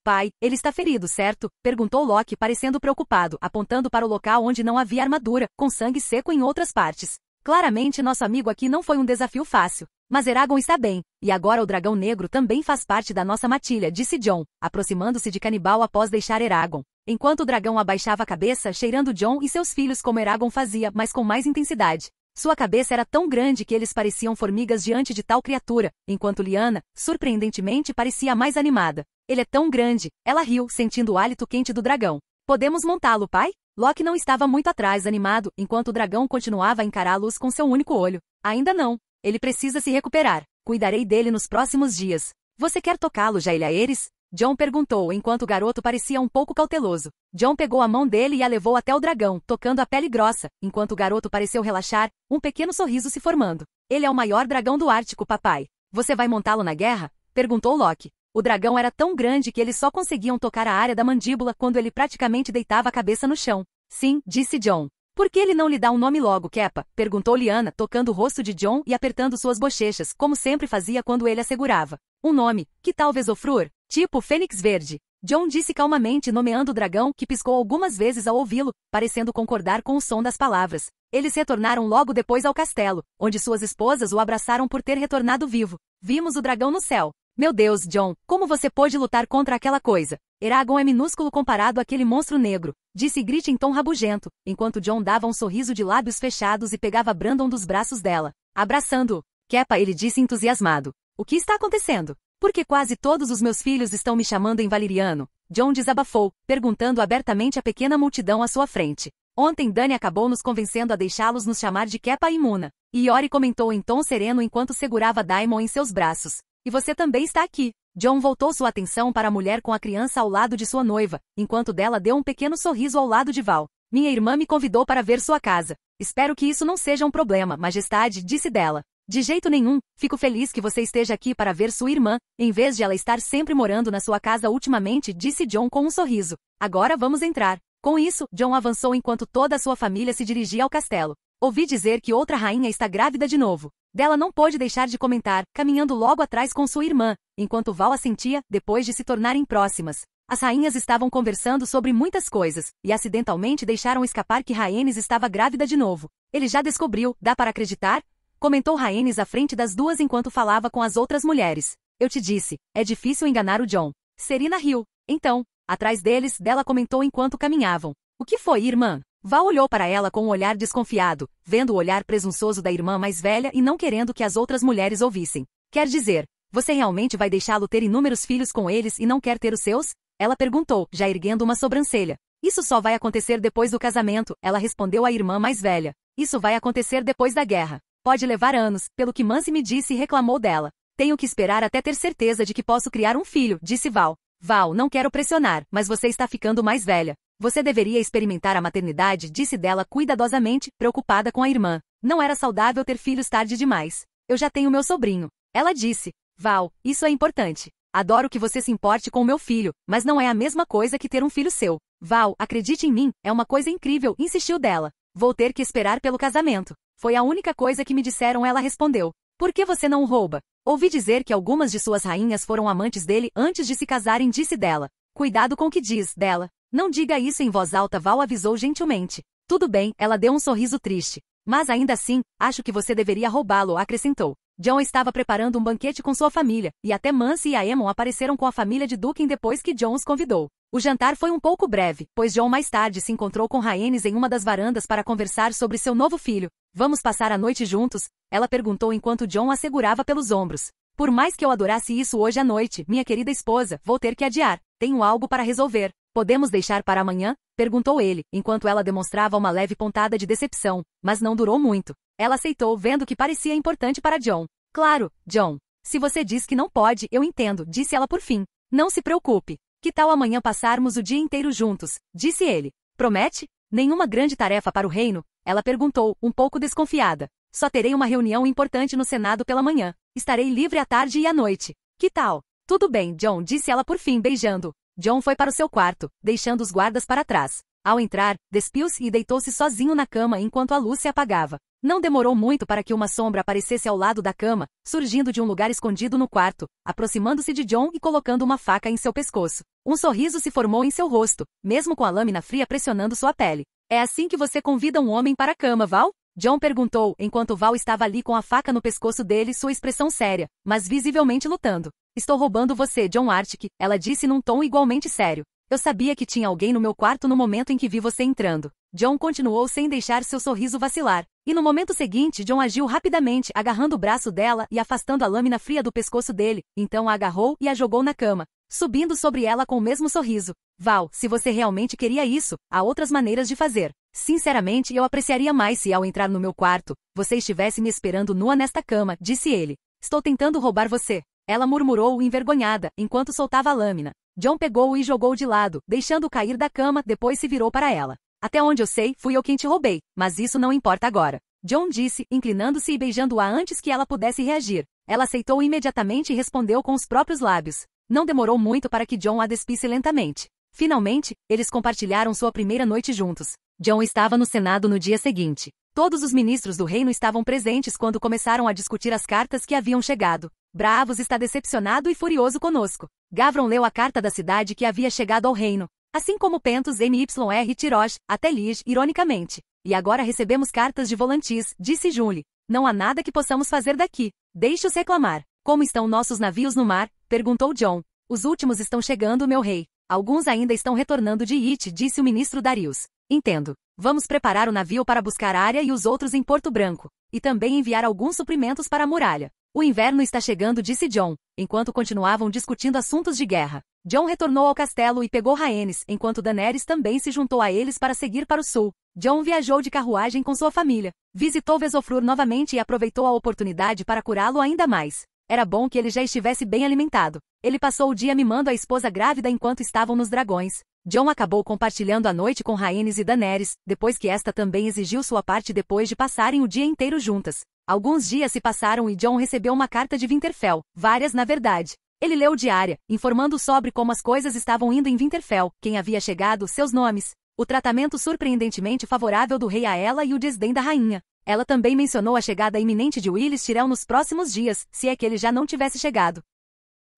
Pai, ele está ferido, certo? Perguntou Loki, parecendo preocupado, apontando para o local onde não havia armadura, com sangue seco em outras partes. Claramente nosso amigo aqui não foi um desafio fácil. Mas Eragon está bem, e agora o dragão negro também faz parte da nossa matilha, disse John, aproximando-se de Canibal após deixar Eragon. Enquanto o dragão abaixava a cabeça, cheirando John e seus filhos como Eragon fazia, mas com mais intensidade. Sua cabeça era tão grande que eles pareciam formigas diante de tal criatura, enquanto Lyanna, surpreendentemente, parecia mais animada. Ele é tão grande, ela riu, sentindo o hálito quente do dragão. Podemos montá-lo, pai? Loki não estava muito atrás, animado, enquanto o dragão continuava a encará-los com seu único olho. Ainda não. Ele precisa se recuperar. Cuidarei dele nos próximos dias. Você quer tocá-lo, Jailhaeris? John perguntou, enquanto o garoto parecia um pouco cauteloso. John pegou a mão dele e a levou até o dragão, tocando a pele grossa, enquanto o garoto pareceu relaxar, um pequeno sorriso se formando. Ele é o maior dragão do Ártico, papai. Você vai montá-lo na guerra? Perguntou Loki. O dragão era tão grande que eles só conseguiam tocar a área da mandíbula quando ele praticamente deitava a cabeça no chão. Sim, disse John. Por que ele não lhe dá um nome logo, Kepa? Perguntou Lyanna, tocando o rosto de Jon e apertando suas bochechas, como sempre fazia quando ele a segurava. Um nome, que talvez Ofrur, tipo Fênix Verde. Jon disse calmamente, nomeando o dragão, que piscou algumas vezes ao ouvi-lo, parecendo concordar com o som das palavras. Eles retornaram logo depois ao castelo, onde suas esposas o abraçaram por ter retornado vivo. Vimos o dragão no céu. Meu Deus, Jon, como você pôde lutar contra aquela coisa? Eragon é minúsculo comparado àquele monstro negro, disse Ygritte em tom rabugento, enquanto Jon dava um sorriso de lábios fechados e pegava Brandon dos braços dela, abraçando-o. Kepa, ele disse entusiasmado. O que está acontecendo? Porque quase todos os meus filhos estão me chamando em valeriano. Jon desabafou, perguntando abertamente à pequena multidão à sua frente. Ontem Dany acabou nos convencendo a deixá-los nos chamar de Kepa e Muna. E Iori comentou em tom sereno enquanto segurava Daemon em seus braços. E você também está aqui. Jon voltou sua atenção para a mulher com a criança ao lado de sua noiva, enquanto dela deu um pequeno sorriso ao lado de Val. Minha irmã me convidou para ver sua casa. Espero que isso não seja um problema, majestade, disse dela. De jeito nenhum, fico feliz que você esteja aqui para ver sua irmã, em vez de ela estar sempre morando na sua casa ultimamente, disse Jon com um sorriso. Agora vamos entrar. Com isso, Jon avançou enquanto toda a sua família se dirigia ao castelo. Ouvi dizer que outra rainha está grávida de novo. Dela não pôde deixar de comentar, caminhando logo atrás com sua irmã, enquanto Val assentia, depois de se tornarem próximas. As rainhas estavam conversando sobre muitas coisas, e acidentalmente deixaram escapar que Rhaenys estava grávida de novo. Ele já descobriu, dá para acreditar? Comentou Rhaenys à frente das duas enquanto falava com as outras mulheres. Eu te disse, é difícil enganar o Jon. Serena riu. Então, atrás deles, dela comentou enquanto caminhavam. O que foi, irmã? Val olhou para ela com um olhar desconfiado, vendo o olhar presunçoso da irmã mais velha e não querendo que as outras mulheres ouvissem. Quer dizer, você realmente vai deixá-lo ter inúmeros filhos com eles e não quer ter os seus? Ela perguntou, já erguendo uma sobrancelha. Isso só vai acontecer depois do casamento, ela respondeu à irmã mais velha. Isso vai acontecer depois da guerra. Pode levar anos, pelo que Mance me disse e reclamou dela. Tenho que esperar até ter certeza de que posso criar um filho, disse Val. Val, não quero pressionar, mas você está ficando mais velha. Você deveria experimentar a maternidade, disse dela cuidadosamente, preocupada com a irmã. Não era saudável ter filhos tarde demais. Eu já tenho meu sobrinho. Ela disse. Val, isso é importante. Adoro que você se importe com o meu filho, mas não é a mesma coisa que ter um filho seu. Val, acredite em mim, é uma coisa incrível, insistiu dela. Vou ter que esperar pelo casamento. Foi a única coisa que me disseram, ela respondeu. Por que você não o rouba? Ouvi dizer que algumas de suas rainhas foram amantes dele antes de se casarem, disse dela. Cuidado com o que diz, dela. Não diga isso em voz alta, Val avisou gentilmente. Tudo bem, ela deu um sorriso triste. Mas ainda assim, acho que você deveria roubá-lo, acrescentou. Jon estava preparando um banquete com sua família, e até Mance e Aemon apareceram com a família de Duquin depois que Jon os convidou. O jantar foi um pouco breve, pois Jon mais tarde se encontrou com Rhaenys em uma das varandas para conversar sobre seu novo filho. Vamos passar a noite juntos? Ela perguntou enquanto Jon a segurava pelos ombros. Por mais que eu adorasse isso hoje à noite, minha querida esposa, vou ter que adiar. Tenho algo para resolver. Podemos deixar para amanhã? Perguntou ele, enquanto ela demonstrava uma leve pontada de decepção, mas não durou muito. Ela aceitou, vendo que parecia importante para Jon. Claro, Jon. Se você diz que não pode, eu entendo, disse ela por fim. Não se preocupe. Que tal amanhã passarmos o dia inteiro juntos? Disse ele. Promete? Nenhuma grande tarefa para o reino? Ela perguntou, um pouco desconfiada. Só terei uma reunião importante no Senado pela manhã. Estarei livre à tarde e à noite. Que tal? Tudo bem, Jon, disse ela por fim, beijando. Jon foi para o seu quarto, deixando os guardas para trás. Ao entrar, despiu-se e deitou-se sozinho na cama enquanto a luz se apagava. Não demorou muito para que uma sombra aparecesse ao lado da cama, surgindo de um lugar escondido no quarto, aproximando-se de Jon e colocando uma faca em seu pescoço. Um sorriso se formou em seu rosto, mesmo com a lâmina fria pressionando sua pele. É assim que você convida um homem para a cama, Val? Jon perguntou, enquanto Val estava ali com a faca no pescoço dele, sua expressão séria, mas visivelmente lutando. Estou roubando você, Jon Artych, ela disse num tom igualmente sério. Eu sabia que tinha alguém no meu quarto no momento em que vi você entrando. Jon continuou sem deixar seu sorriso vacilar. E no momento seguinte, Jon agiu rapidamente, agarrando o braço dela e afastando a lâmina fria do pescoço dele. Então a agarrou e a jogou na cama, subindo sobre ela com o mesmo sorriso. Val, se você realmente queria isso, há outras maneiras de fazer. Sinceramente, eu apreciaria mais se ao entrar no meu quarto, você estivesse me esperando nua nesta cama, disse ele. Estou tentando roubar você. Ela murmurou envergonhada, enquanto soltava a lâmina. Jon pegou-o e jogou de lado, deixando-o cair da cama, depois se virou para ela. Até onde eu sei, fui eu quem te roubei, mas isso não importa agora. Jon disse, inclinando-se e beijando-a antes que ela pudesse reagir. Ela aceitou imediatamente e respondeu com os próprios lábios. Não demorou muito para que Jon a despisse lentamente. Finalmente, eles compartilharam sua primeira noite juntos. Jon estava no Senado no dia seguinte. Todos os ministros do reino estavam presentes quando começaram a discutir as cartas que haviam chegado. Braavos está decepcionado e furioso conosco. Gavron leu a carta da cidade que havia chegado ao reino. Assim como Pentos MYR Tirosh, até Lige, ironicamente. E agora recebemos cartas de Volantis, disse Junli. Não há nada que possamos fazer daqui. Deixe-os reclamar. Como estão nossos navios no mar? Perguntou Jon. Os últimos estão chegando, meu rei. Alguns ainda estão retornando de It, disse o ministro Darius. Entendo. Vamos preparar o navio para buscar Arya e os outros em Porto Branco. E também enviar alguns suprimentos para a muralha. O inverno está chegando, disse Jon, enquanto continuavam discutindo assuntos de guerra. Jon retornou ao castelo e pegou Rhaenys, enquanto Daenerys também se juntou a eles para seguir para o sul. Jon viajou de carruagem com sua família. Visitou Vesofrur novamente e aproveitou a oportunidade para curá-lo ainda mais. Era bom que ele já estivesse bem alimentado. Ele passou o dia mimando a esposa grávida enquanto estavam nos dragões. Jon acabou compartilhando a noite com Rhaenys e Daenerys, depois que esta também exigiu sua parte depois de passarem o dia inteiro juntas. Alguns dias se passaram e Jon recebeu uma carta de Winterfell, várias na verdade. Ele leu de Arya, informando sobre como as coisas estavam indo em Winterfell, quem havia chegado, seus nomes, o tratamento surpreendentemente favorável do rei a ela e o desdém da rainha. Ela também mencionou a chegada iminente de Willis Tyrell nos próximos dias, se é que ele já não tivesse chegado.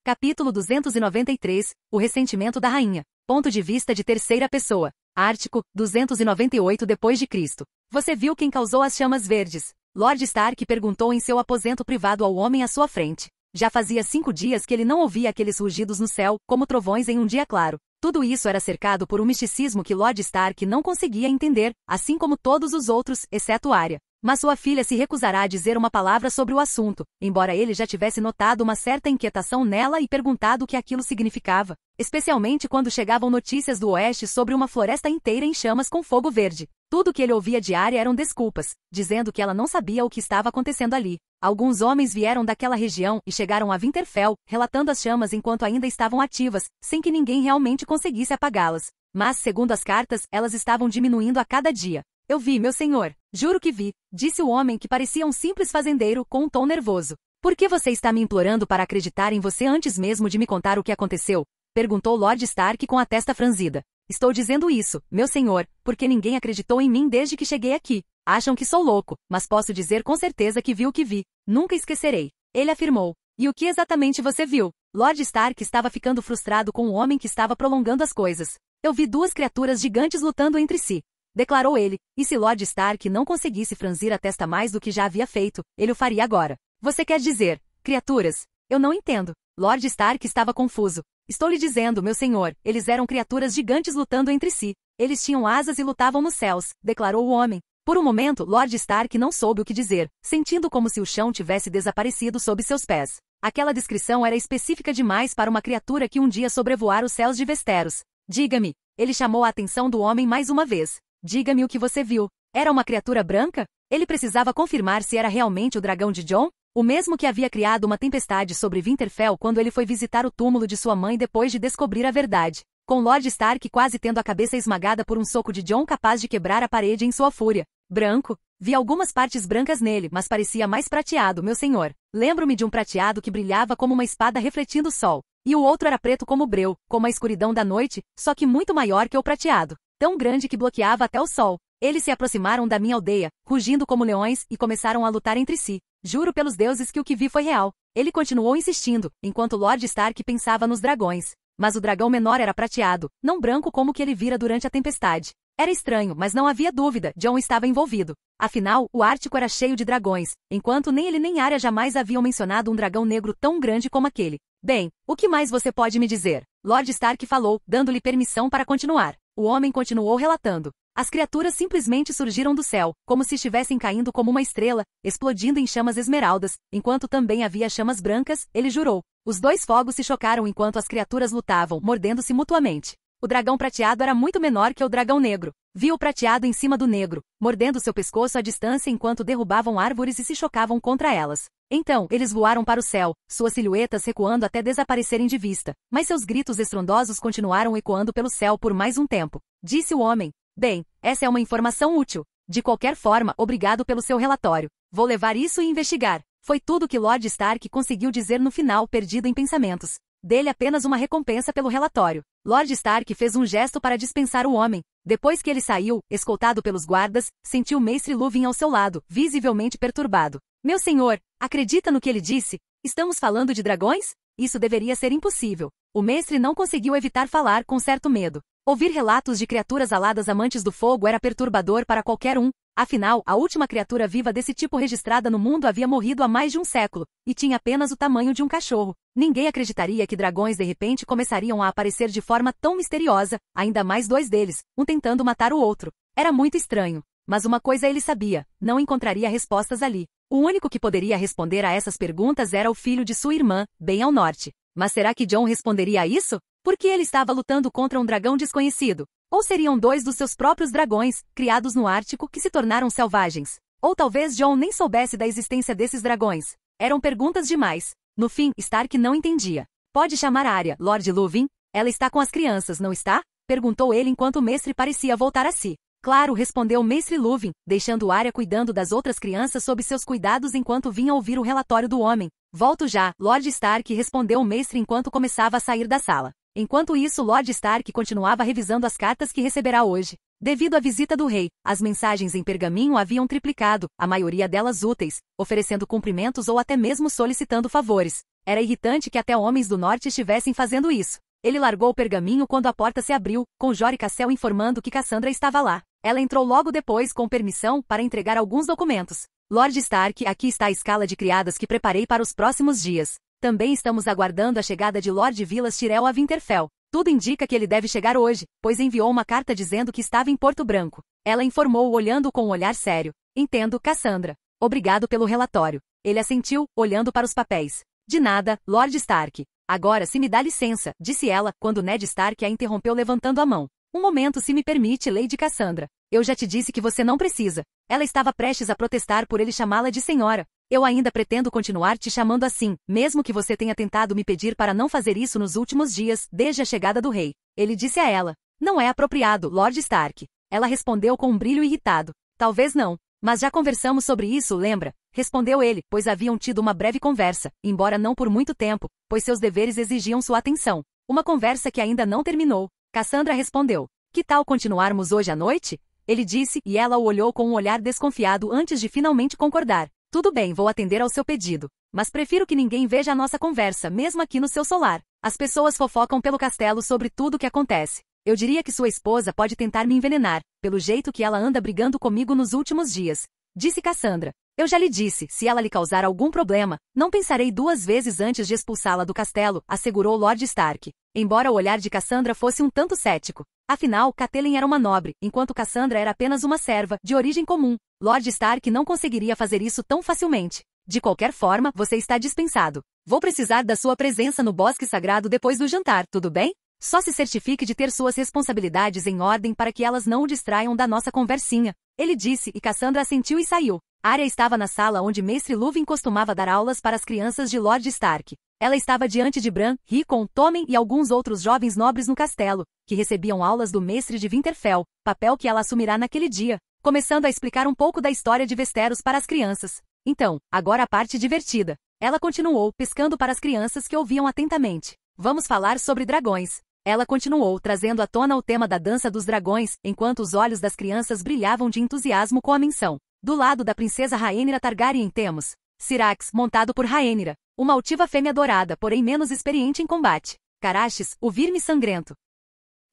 Capítulo 293, o ressentimento da rainha. Ponto de vista de terceira pessoa. Ártico, 298 d.C. Você viu quem causou as chamas verdes? Lord Stark perguntou em seu aposento privado ao homem à sua frente. Já fazia 5 dias que ele não ouvia aqueles rugidos no céu, como trovões em um dia claro. Tudo isso era cercado por um misticismo que Lord Stark não conseguia entender, assim como todos os outros, exceto Arya. Mas sua filha se recusará a dizer uma palavra sobre o assunto, embora ele já tivesse notado uma certa inquietação nela e perguntado o que aquilo significava, especialmente quando chegavam notícias do oeste sobre uma floresta inteira em chamas com fogo verde. Tudo que ele ouvia de Arya eram desculpas, dizendo que ela não sabia o que estava acontecendo ali. Alguns homens vieram daquela região e chegaram a Winterfell, relatando as chamas enquanto ainda estavam ativas, sem que ninguém realmente conseguisse apagá-las. Mas, segundo as cartas, elas estavam diminuindo a cada dia. Eu vi, meu senhor. Juro que vi, disse o homem que parecia um simples fazendeiro com um tom nervoso. Por que você está me implorando para acreditar em você antes mesmo de me contar o que aconteceu? Perguntou Lord Stark com a testa franzida. Estou dizendo isso, meu senhor, porque ninguém acreditou em mim desde que cheguei aqui. Acham que sou louco, mas posso dizer com certeza que vi o que vi. Nunca esquecerei. Ele afirmou. E o que exatamente você viu? Lord Stark estava ficando frustrado com o homem que estava prolongando as coisas. Eu vi 2 criaturas gigantes lutando entre si. Declarou ele, e se Lord Stark não conseguisse franzir a testa mais do que já havia feito, ele o faria agora. Você quer dizer, criaturas? Eu não entendo. Lord Stark estava confuso. Estou lhe dizendo, meu senhor, eles eram criaturas gigantes lutando entre si. Eles tinham asas e lutavam nos céus, declarou o homem. Por um momento, Lord Stark não soube o que dizer, sentindo como se o chão tivesse desaparecido sob seus pés. Aquela descrição era específica demais para uma criatura que um dia sobrevoara os céus de Westeros. Diga-me. Ele chamou a atenção do homem mais uma vez. Diga-me o que você viu. Era uma criatura branca? Ele precisava confirmar se era realmente o dragão de Jon? O mesmo que havia criado uma tempestade sobre Winterfell quando ele foi visitar o túmulo de sua mãe depois de descobrir a verdade. Com Lord Stark quase tendo a cabeça esmagada por um soco de Jon capaz de quebrar a parede em sua fúria. Branco? Vi algumas partes brancas nele, mas parecia mais prateado, meu senhor. Lembro-me de um prateado que brilhava como uma espada refletindo o sol. E o outro era preto como breu, como a escuridão da noite, só que muito maior que o prateado. Tão grande que bloqueava até o sol. Eles se aproximaram da minha aldeia, rugindo como leões, e começaram a lutar entre si. Juro pelos deuses que o que vi foi real. Ele continuou insistindo, enquanto Lord Stark pensava nos dragões. Mas o dragão menor era prateado, não branco como o que ele vira durante a tempestade. Era estranho, mas não havia dúvida, Jon estava envolvido. Afinal, o Ártico era cheio de dragões, enquanto nem ele nem Arya jamais haviam mencionado um dragão negro tão grande como aquele. Bem, o que mais você pode me dizer? Lord Stark falou, dando-lhe permissão para continuar. O homem continuou relatando. As criaturas simplesmente surgiram do céu, como se estivessem caindo como uma estrela, explodindo em chamas esmeraldas, enquanto também havia chamas brancas, ele jurou. Os 2 fogos se chocaram enquanto as criaturas lutavam, mordendo-se mutuamente. O dragão prateado era muito menor que o dragão negro. Vi o prateado em cima do negro, mordendo seu pescoço à distância enquanto derrubavam árvores e se chocavam contra elas. Então, eles voaram para o céu, suas silhuetas recuando até desaparecerem de vista, mas seus gritos estrondosos continuaram ecoando pelo céu por mais um tempo. Disse o homem. Bem, essa é uma informação útil. De qualquer forma, obrigado pelo seu relatório. Vou levar isso e investigar. Foi tudo que Lord Stark conseguiu dizer no final, perdido em pensamentos. Dê-lhe apenas uma recompensa pelo relatório. Lord Stark fez um gesto para dispensar o homem. Depois que ele saiu, escoltado pelos guardas, sentiu Mestre Lúthien ao seu lado, visivelmente perturbado. Meu senhor, acredita no que ele disse? Estamos falando de dragões? Isso deveria ser impossível. O mestre não conseguiu evitar falar com certo medo. Ouvir relatos de criaturas aladas amantes do fogo era perturbador para qualquer um. Afinal, a última criatura viva desse tipo registrada no mundo havia morrido há mais de um século, e tinha apenas o tamanho de um cachorro. Ninguém acreditaria que dragões de repente começariam a aparecer de forma tão misteriosa, ainda mais dois deles, um tentando matar o outro. Era muito estranho. Mas uma coisa ele sabia, não encontraria respostas ali. O único que poderia responder a essas perguntas era o filho de sua irmã, bem ao norte. Mas será que Jon responderia a isso? Porque ele estava lutando contra um dragão desconhecido? Ou seriam dois dos seus próprios dragões, criados no Ártico, que se tornaram selvagens? Ou talvez Jon nem soubesse da existência desses dragões. Eram perguntas demais. No fim, Stark não entendia. Pode chamar Arya, Lord Lúthien? Ela está com as crianças, não está? Perguntou ele enquanto o mestre parecia voltar a si. Claro, respondeu Mestre Lúthien, deixando Arya cuidando das outras crianças sob seus cuidados enquanto vinha ouvir o relatório do homem. Volto já, Lord Stark, respondeu o mestre enquanto começava a sair da sala. Enquanto isso, Lord Stark continuava revisando as cartas que receberá hoje. Devido à visita do rei, as mensagens em pergaminho haviam triplicado, a maioria delas úteis, oferecendo cumprimentos ou até mesmo solicitando favores. Era irritante que até homens do norte estivessem fazendo isso. Ele largou o pergaminho quando a porta se abriu, com Jori Cassel informando que Cassandra estava lá. Ela entrou logo depois com permissão para entregar alguns documentos. Lord Stark, aqui está a escala de criadas que preparei para os próximos dias. Também estamos aguardando a chegada de Lord Vilas Tyrell a Winterfell. Tudo indica que ele deve chegar hoje, pois enviou uma carta dizendo que estava em Porto Branco. Ela informou olhando com um olhar sério. Entendo, Cassandra. Obrigado pelo relatório. Ele assentiu, olhando para os papéis. De nada, Lord Stark. Agora se me dá licença, disse ela, quando Ned Stark a interrompeu levantando a mão. Um momento, se me permite, Lady Cassandra. Eu já te disse que você não precisa. Ela estava prestes a protestar por ele chamá-la de senhora. Eu ainda pretendo continuar te chamando assim, mesmo que você tenha tentado me pedir para não fazer isso nos últimos dias, desde a chegada do rei. Ele disse a ela. Não é apropriado, Lord Stark. Ela respondeu com um brilho irritado. Talvez não. Mas já conversamos sobre isso, lembra? Respondeu ele, pois haviam tido uma breve conversa, embora não por muito tempo, pois seus deveres exigiam sua atenção. Uma conversa que ainda não terminou. Cassandra respondeu. Que tal continuarmos hoje à noite? Ele disse, e ela o olhou com um olhar desconfiado antes de finalmente concordar. Tudo bem, vou atender ao seu pedido. Mas prefiro que ninguém veja a nossa conversa, mesmo aqui no seu solar. As pessoas fofocam pelo castelo sobre tudo o que acontece. Eu diria que sua esposa pode tentar me envenenar, pelo jeito que ela anda brigando comigo nos últimos dias. Disse Cassandra. Eu já lhe disse, se ela lhe causar algum problema, não pensarei duas vezes antes de expulsá-la do castelo, assegurou Lord Stark. Embora o olhar de Cassandra fosse um tanto cético. Afinal, Catelyn era uma nobre, enquanto Cassandra era apenas uma serva, de origem comum. Lord Stark não conseguiria fazer isso tão facilmente. De qualquer forma, você está dispensado. Vou precisar da sua presença no bosque sagrado depois do jantar, tudo bem? Só se certifique de ter suas responsabilidades em ordem para que elas não o distraiam da nossa conversinha. Ele disse e Cassandra assentiu e saiu. Arya estava na sala onde Mestre Lúthien costumava dar aulas para as crianças de Lord Stark. Ela estava diante de Bran, Rickon, Tommen e alguns outros jovens nobres no castelo, que recebiam aulas do mestre de Winterfell, papel que ela assumirá naquele dia, começando a explicar um pouco da história de Westeros para as crianças. Então, agora a parte divertida. Ela continuou, piscando para as crianças que ouviam atentamente. Vamos falar sobre dragões. Ela continuou, trazendo à tona o tema da dança dos dragões, enquanto os olhos das crianças brilhavam de entusiasmo com a menção. Do lado da princesa Rhaenyra Targaryen temos Syrax, montado por Rhaenyra, uma altiva fêmea dourada, porém menos experiente em combate. Caraxes, o verme sangrento,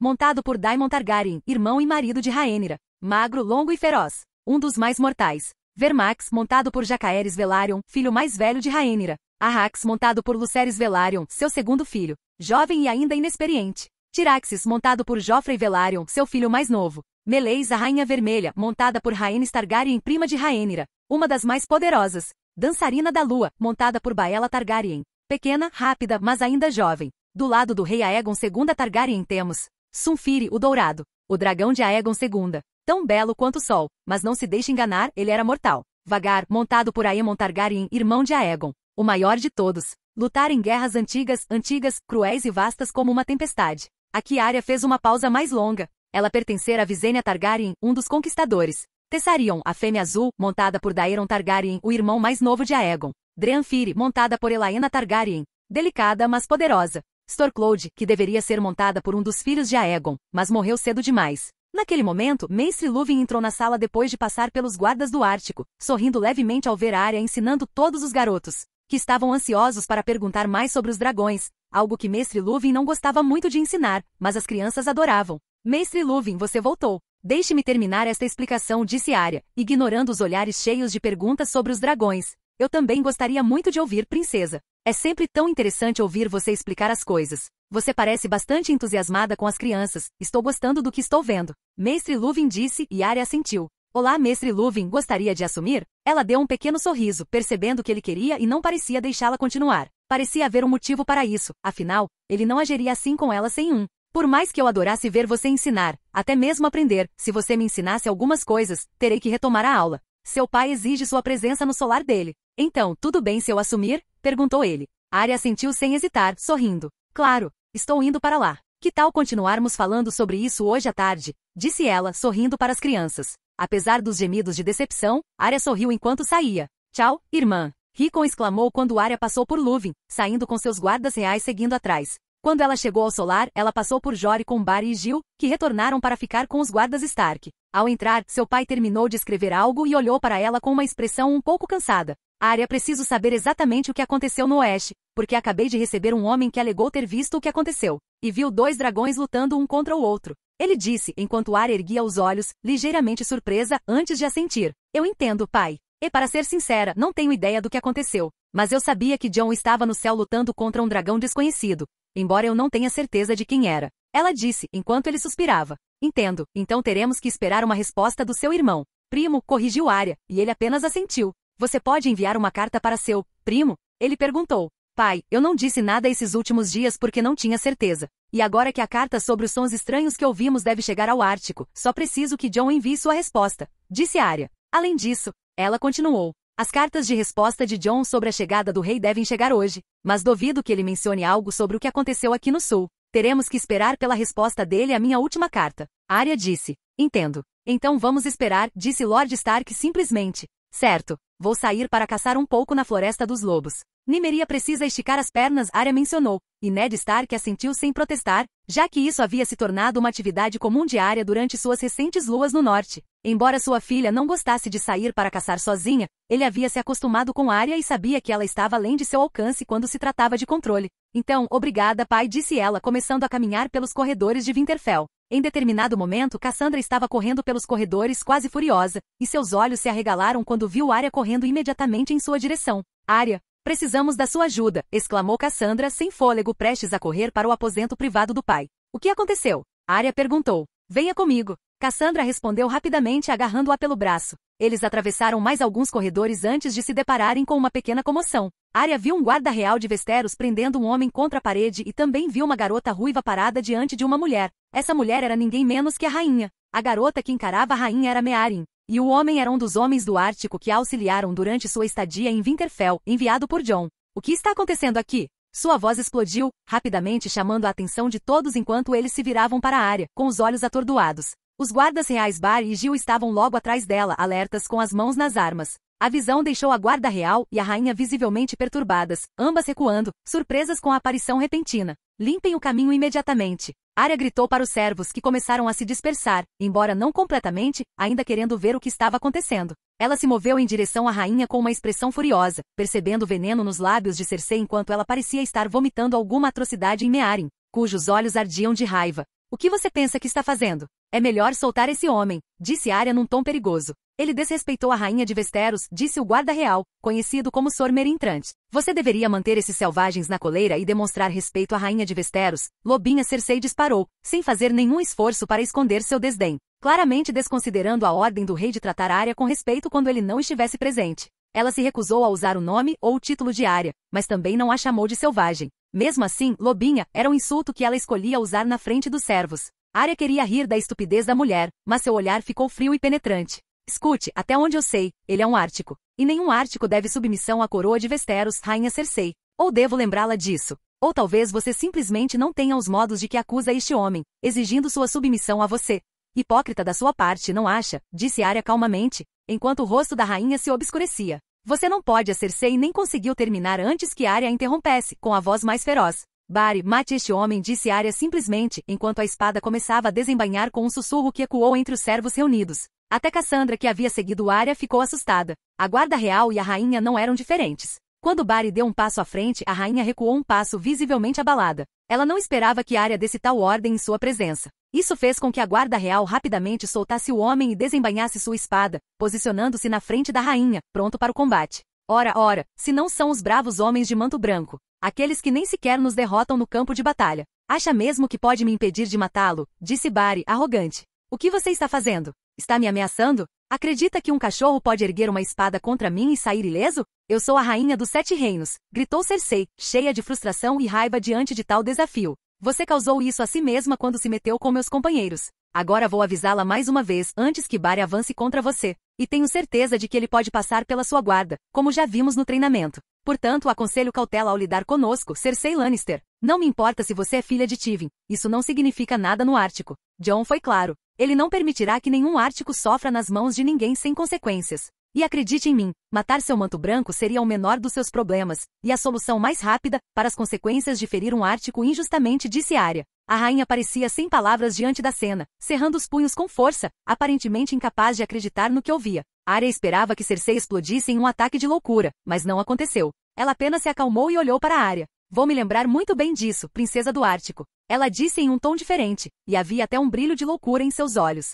montado por Daemon Targaryen, irmão e marido de Rhaenyra, magro, longo e feroz, um dos mais mortais. Vermax, montado por Jacaerys Velaryon, filho mais velho de Rhaenyra. Arrax, montado por Lucerys Velaryon, seu segundo filho, jovem e ainda inexperiente. Tyraxes, montado por Joffrey Velaryon, seu filho mais novo. Meleys, a Rainha Vermelha, montada por Rhaenys Targaryen, prima de Rhaenyra, uma das mais poderosas. Dançarina da Lua, montada por Baela Targaryen. Pequena, rápida, mas ainda jovem. Do lado do rei Aegon II Targaryen temos Sunfyre, o Dourado, o dragão de Aegon II. Tão belo quanto o sol, mas não se deixe enganar, ele era mortal. Vhagar, montado por Aemon Targaryen, irmão de Aegon, o maior de todos. Lutar em guerras antigas, cruéis e vastas como uma tempestade. Aqui Arya fez uma pausa mais longa. Ela pertencera a Visenya Targaryen, um dos conquistadores. Tessarion, a fêmea azul, montada por Daeron Targaryen, o irmão mais novo de Aegon. Dreanfyre, montada por Elaena Targaryen. Delicada, mas poderosa. Stormcloud, que deveria ser montada por um dos filhos de Aegon, mas morreu cedo demais. Naquele momento, Maester Luwin entrou na sala depois de passar pelos guardas do Ártico, sorrindo levemente ao ver Arya ensinando todos os garotos, que estavam ansiosos para perguntar mais sobre os dragões, algo que Mestre Luwin não gostava muito de ensinar, mas as crianças adoravam. Mestre Luwin, você voltou. Deixe-me terminar esta explicação, disse Arya, ignorando os olhares cheios de perguntas sobre os dragões. Eu também gostaria muito de ouvir, princesa. É sempre tão interessante ouvir você explicar as coisas. Você parece bastante entusiasmada com as crianças. Estou gostando do que estou vendo. Mestre Luwin disse e Arya assentiu. Olá, Mestre Luwin, gostaria de assumir? Ela deu um pequeno sorriso, percebendo que ele queria e não parecia deixá-la continuar. Parecia haver um motivo para isso, afinal, ele não agiria assim com ela sem um. Por mais que eu adorasse ver você ensinar, até mesmo aprender, se você me ensinasse algumas coisas, terei que retomar a aula. Seu pai exige sua presença no solar dele. Então, tudo bem se eu assumir? Perguntou ele. Arya assentiu sem hesitar, sorrindo. Claro, estou indo para lá. Que tal continuarmos falando sobre isso hoje à tarde? Disse ela, sorrindo para as crianças. Apesar dos gemidos de decepção, Arya sorriu enquanto saía. Tchau, irmã. Rickon exclamou quando Arya passou por Luwin, saindo com seus guardas reais seguindo atrás. Quando ela chegou ao solar, ela passou por Jory com Barry e Gil, que retornaram para ficar com os guardas Stark. Ao entrar, seu pai terminou de escrever algo e olhou para ela com uma expressão um pouco cansada. Arya, preciso saber exatamente o que aconteceu no Oeste, porque acabei de receber um homem que alegou ter visto o que aconteceu, e viu 2 dragões lutando um contra o outro. Ele disse, enquanto Arya erguia os olhos, ligeiramente surpresa, antes de assentir. Eu entendo, pai. E para ser sincera, não tenho ideia do que aconteceu. Mas eu sabia que Jon estava no céu lutando contra um dragão desconhecido, embora eu não tenha certeza de quem era. Ela disse, enquanto ele suspirava. Entendo, então teremos que esperar uma resposta do seu irmão. Primo, corrigiu Arya, e ele apenas assentiu. Você pode enviar uma carta para seu primo? Ele perguntou. Pai, eu não disse nada esses últimos dias porque não tinha certeza. E agora que a carta sobre os sons estranhos que ouvimos deve chegar ao Ártico, só preciso que Jon envie sua resposta, disse Arya. Além disso, ela continuou. As cartas de resposta de Jon sobre a chegada do rei devem chegar hoje, mas duvido que ele mencione algo sobre o que aconteceu aqui no sul. Teremos que esperar pela resposta dele à minha última carta. Arya disse. Entendo. Então vamos esperar, disse Lord Stark simplesmente. Certo. Vou sair para caçar um pouco na Floresta dos Lobos. Nymeria precisa esticar as pernas, Arya mencionou, e Ned Stark assentiu sem protestar, já que isso havia se tornado uma atividade comum de Arya durante suas recentes luas no norte. Embora sua filha não gostasse de sair para caçar sozinha, ele havia se acostumado com Arya e sabia que ela estava além de seu alcance quando se tratava de controle. Então, obrigada, pai, disse ela, começando a caminhar pelos corredores de Winterfell. Em determinado momento, Cassandra estava correndo pelos corredores quase furiosa, e seus olhos se arregalaram quando viu Arya correndo imediatamente em sua direção. Arya, precisamos da sua ajuda, exclamou Cassandra sem fôlego, prestes a correr para o aposento privado do pai. O que aconteceu? Arya perguntou. Venha comigo. Cassandra respondeu rapidamente, agarrando-a pelo braço. Eles atravessaram mais alguns corredores antes de se depararem com uma pequena comoção. Arya viu um guarda real de Westeros prendendo um homem contra a parede e também viu uma garota ruiva parada diante de uma mulher. Essa mulher era ninguém menos que a rainha. A garota que encarava a rainha era Meeryn. E o homem era um dos homens do Ártico que a auxiliaram durante sua estadia em Winterfell, enviado por Jon. O que está acontecendo aqui? Sua voz explodiu, rapidamente chamando a atenção de todos enquanto eles se viravam para Arya, com os olhos atordoados. Os guardas reais Barry e Gil estavam logo atrás dela, alertas com as mãos nas armas. A visão deixou a guarda real e a rainha visivelmente perturbadas, ambas recuando, surpresas com a aparição repentina. Limpem o caminho imediatamente. Arya gritou para os servos que começaram a se dispersar, embora não completamente, ainda querendo ver o que estava acontecendo. Ela se moveu em direção à rainha com uma expressão furiosa, percebendo o veneno nos lábios de Cersei enquanto ela parecia estar vomitando alguma atrocidade em Meeryn, cujos olhos ardiam de raiva. O que você pensa que está fazendo? É melhor soltar esse homem, disse Arya num tom perigoso. Ele desrespeitou a rainha de Westeros, disse o guarda real, conhecido como Sor Merintrant. Você deveria manter esses selvagens na coleira e demonstrar respeito à rainha de Westeros. Lobinha Cersei disparou, sem fazer nenhum esforço para esconder seu desdém, claramente desconsiderando a ordem do rei de tratar Arya com respeito quando ele não estivesse presente. Ela se recusou a usar o nome ou o título de Arya, mas também não a chamou de selvagem. Mesmo assim, Lobinha era um insulto que ela escolhia usar na frente dos servos. Arya queria rir da estupidez da mulher, mas seu olhar ficou frio e penetrante. Escute, até onde eu sei, ele é um Ártico. E nenhum Ártico deve submissão à coroa de Westeros, rainha Cersei. Ou devo lembrá-la disso? Ou talvez você simplesmente não tenha os modos de que acusa este homem, exigindo sua submissão a você. Hipócrita da sua parte, não acha? Disse Arya calmamente, enquanto o rosto da rainha se obscurecia. Você não pode, a Cersei nem conseguiu terminar antes que Arya a interrompesse, com a voz mais feroz. Barry, mate este homem, disse Arya simplesmente, enquanto a espada começava a desembainhar com um sussurro que ecoou entre os servos reunidos. Até Cassandra, que havia seguido Arya, ficou assustada. A guarda real e a rainha não eram diferentes. Quando Barry deu um passo à frente, a rainha recuou um passo, visivelmente abalada. Ela não esperava que Arya desse tal ordem em sua presença. Isso fez com que a guarda real rapidamente soltasse o homem e desembainhasse sua espada, posicionando-se na frente da rainha, pronto para o combate. Ora, se não são os bravos homens de manto branco, aqueles que nem sequer nos derrotam no campo de batalha. Acha mesmo que pode me impedir de matá-lo? Disse Barry, arrogante. O que você está fazendo? Está me ameaçando? Acredita que um cachorro pode erguer uma espada contra mim e sair ileso? Eu sou a rainha dos 7 reinos, gritou Cersei, cheia de frustração e raiva diante de tal desafio. Você causou isso a si mesma quando se meteu com meus companheiros. Agora vou avisá-la mais uma vez antes que Barry avance contra você. E tenho certeza de que ele pode passar pela sua guarda, como já vimos no treinamento. Portanto, aconselho cautela ao lidar conosco, Cersei Lannister. Não me importa se você é filha de Tywin. Isso não significa nada no Ártico. Jon foi claro. Ele não permitirá que nenhum Ártico sofra nas mãos de ninguém sem consequências. E acredite em mim, matar seu manto branco seria o menor dos seus problemas, e a solução mais rápida para as consequências de ferir um Ártico injustamente, disse Arya. A rainha parecia sem palavras diante da cena, cerrando os punhos com força, aparentemente incapaz de acreditar no que ouvia. Arya esperava que Cersei explodisse em um ataque de loucura, mas não aconteceu. Ela apenas se acalmou e olhou para Arya. Vou me lembrar muito bem disso, princesa do Ártico. Ela disse em um tom diferente, e havia até um brilho de loucura em seus olhos.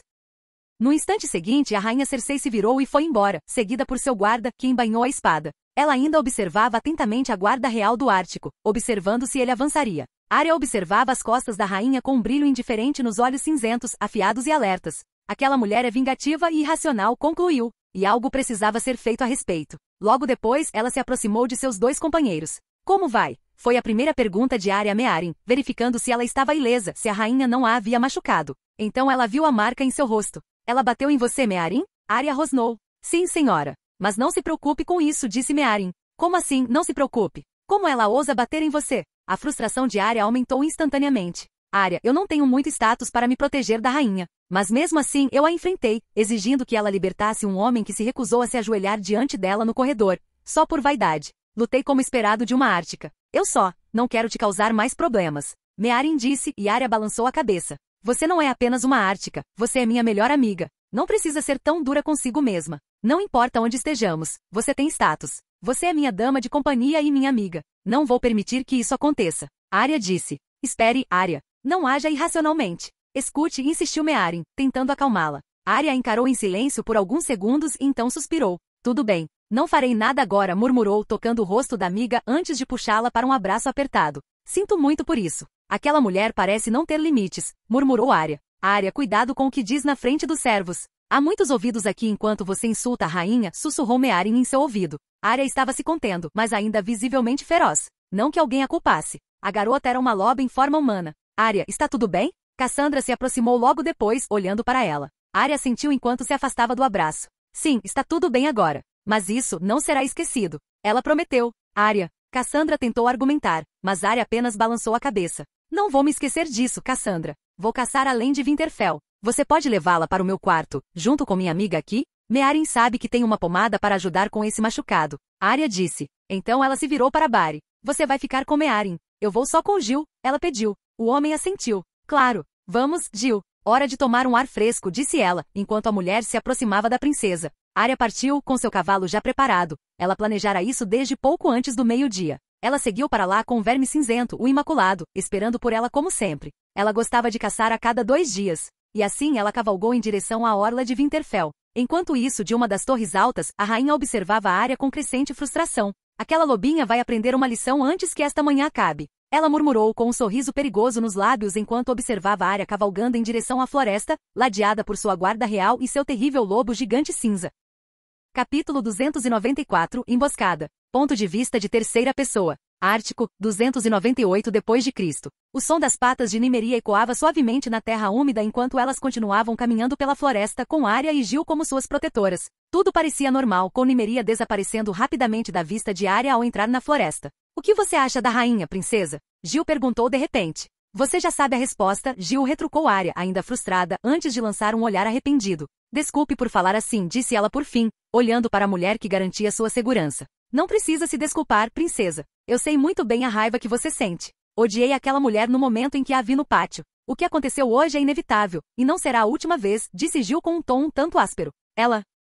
No instante seguinte, a rainha Cersei se virou e foi embora, seguida por seu guarda, que embainhou a espada. Ela ainda observava atentamente a guarda real do Ártico, observando se ele avançaria. Arya observava as costas da rainha com um brilho indiferente nos olhos cinzentos, afiados e alertas. Aquela mulher é vingativa e irracional, concluiu, e algo precisava ser feito a respeito. Logo depois, ela se aproximou de seus 2 companheiros. Como vai? Foi a primeira pergunta de Arya a Meeryn, verificando se ela estava ilesa, se a rainha não a havia machucado. Então ela viu a marca em seu rosto. Ela bateu em você, Meeryn? Arya rosnou. Sim, senhora. Mas não se preocupe com isso, disse Meeryn. Como assim, não se preocupe? Como ela ousa bater em você? A frustração de Arya aumentou instantaneamente. Arya, eu não tenho muito status para me proteger da rainha. Mas mesmo assim, eu a enfrentei, exigindo que ela libertasse um homem que se recusou a se ajoelhar diante dela no corredor. Só por vaidade. Lutei como esperado de uma Ártica. Eu só, não quero te causar mais problemas. Meeryn disse, e Arya balançou a cabeça. Você não é apenas uma Ártica, você é minha melhor amiga. Não precisa ser tão dura consigo mesma. Não importa onde estejamos, você tem status. Você é minha dama de companhia e minha amiga. Não vou permitir que isso aconteça. Arya disse. Espere, Arya. Não haja irracionalmente. Escute, insistiu Meeryn, tentando acalmá-la. Arya encarou em silêncio por alguns segundos e então suspirou. Tudo bem. Não farei nada agora, murmurou, tocando o rosto da amiga antes de puxá-la para um abraço apertado. Sinto muito por isso. Aquela mulher parece não ter limites, murmurou Arya. Arya, cuidado com o que diz na frente dos servos. Há muitos ouvidos aqui enquanto você insulta a rainha, sussurrou Meeryn em seu ouvido. Arya estava se contendo, mas ainda visivelmente feroz. Não que alguém a culpasse. A garota era uma loba em forma humana. Arya, está tudo bem? Cassandra se aproximou logo depois, olhando para ela. Arya sentiu enquanto se afastava do abraço. Sim, está tudo bem agora. Mas isso não será esquecido. Ela prometeu. Arya. Cassandra tentou argumentar, mas Arya apenas balançou a cabeça. Não vou me esquecer disso, Cassandra. Vou caçar além de Winterfell. Você pode levá-la para o meu quarto, junto com minha amiga aqui? Meeryn sabe que tem uma pomada para ajudar com esse machucado. Arya disse. Então ela se virou para Barry. Você vai ficar com Meeryn. Eu vou só com Gil, ela pediu. O homem assentiu. Claro. Vamos, Gil. Hora de tomar um ar fresco, disse ela, enquanto a mulher se aproximava da princesa. Arya partiu, com seu cavalo já preparado. Ela planejara isso desde pouco antes do meio-dia. Ela seguiu para lá com o verme cinzento, o Imaculado, esperando por ela como sempre. Ela gostava de caçar a cada 2 dias. E assim ela cavalgou em direção à orla de Winterfell. Enquanto isso, de uma das torres altas, a rainha observava a Arya com crescente frustração. Aquela lobinha vai aprender uma lição antes que esta manhã acabe. Ela murmurou com um sorriso perigoso nos lábios enquanto observava a Arya cavalgando em direção à floresta, ladeada por sua guarda real e seu terrível lobo gigante cinza. Capítulo 294, Emboscada. Ponto de vista de terceira pessoa. Ártico, 298 d.C. O som das patas de Nymeria ecoava suavemente na terra úmida enquanto elas continuavam caminhando pela floresta com Arya e Gil como suas protetoras. Tudo parecia normal, com Nymeria desaparecendo rapidamente da vista de Arya ao entrar na floresta. O que você acha da rainha, princesa? Gil perguntou de repente. Você já sabe a resposta, Gil retrucou Arya, ainda frustrada, antes de lançar um olhar arrependido. Desculpe por falar assim, disse ela por fim, olhando para a mulher que garantia sua segurança. Não precisa se desculpar, princesa. Eu sei muito bem a raiva que você sente. Odiei aquela mulher no momento em que a vi no pátio. O que aconteceu hoje é inevitável, e não será a última vez, disse Jill com um tom um tanto áspero.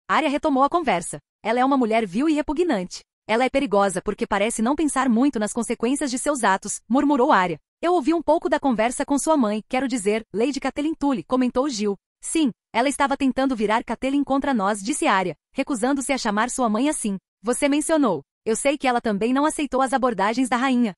Arya retomou a conversa. Ela é uma mulher vil e repugnante. Ela é perigosa porque parece não pensar muito nas consequências de seus atos, murmurou Arya. Eu ouvi um pouco da conversa com sua mãe, quero dizer, Lady Catelyn Tully, comentou Jill. Sim, ela estava tentando virar Catelyn contra nós, disse Arya, recusando-se a chamar sua mãe assim. Você mencionou. Eu sei que ela também não aceitou as abordagens da rainha.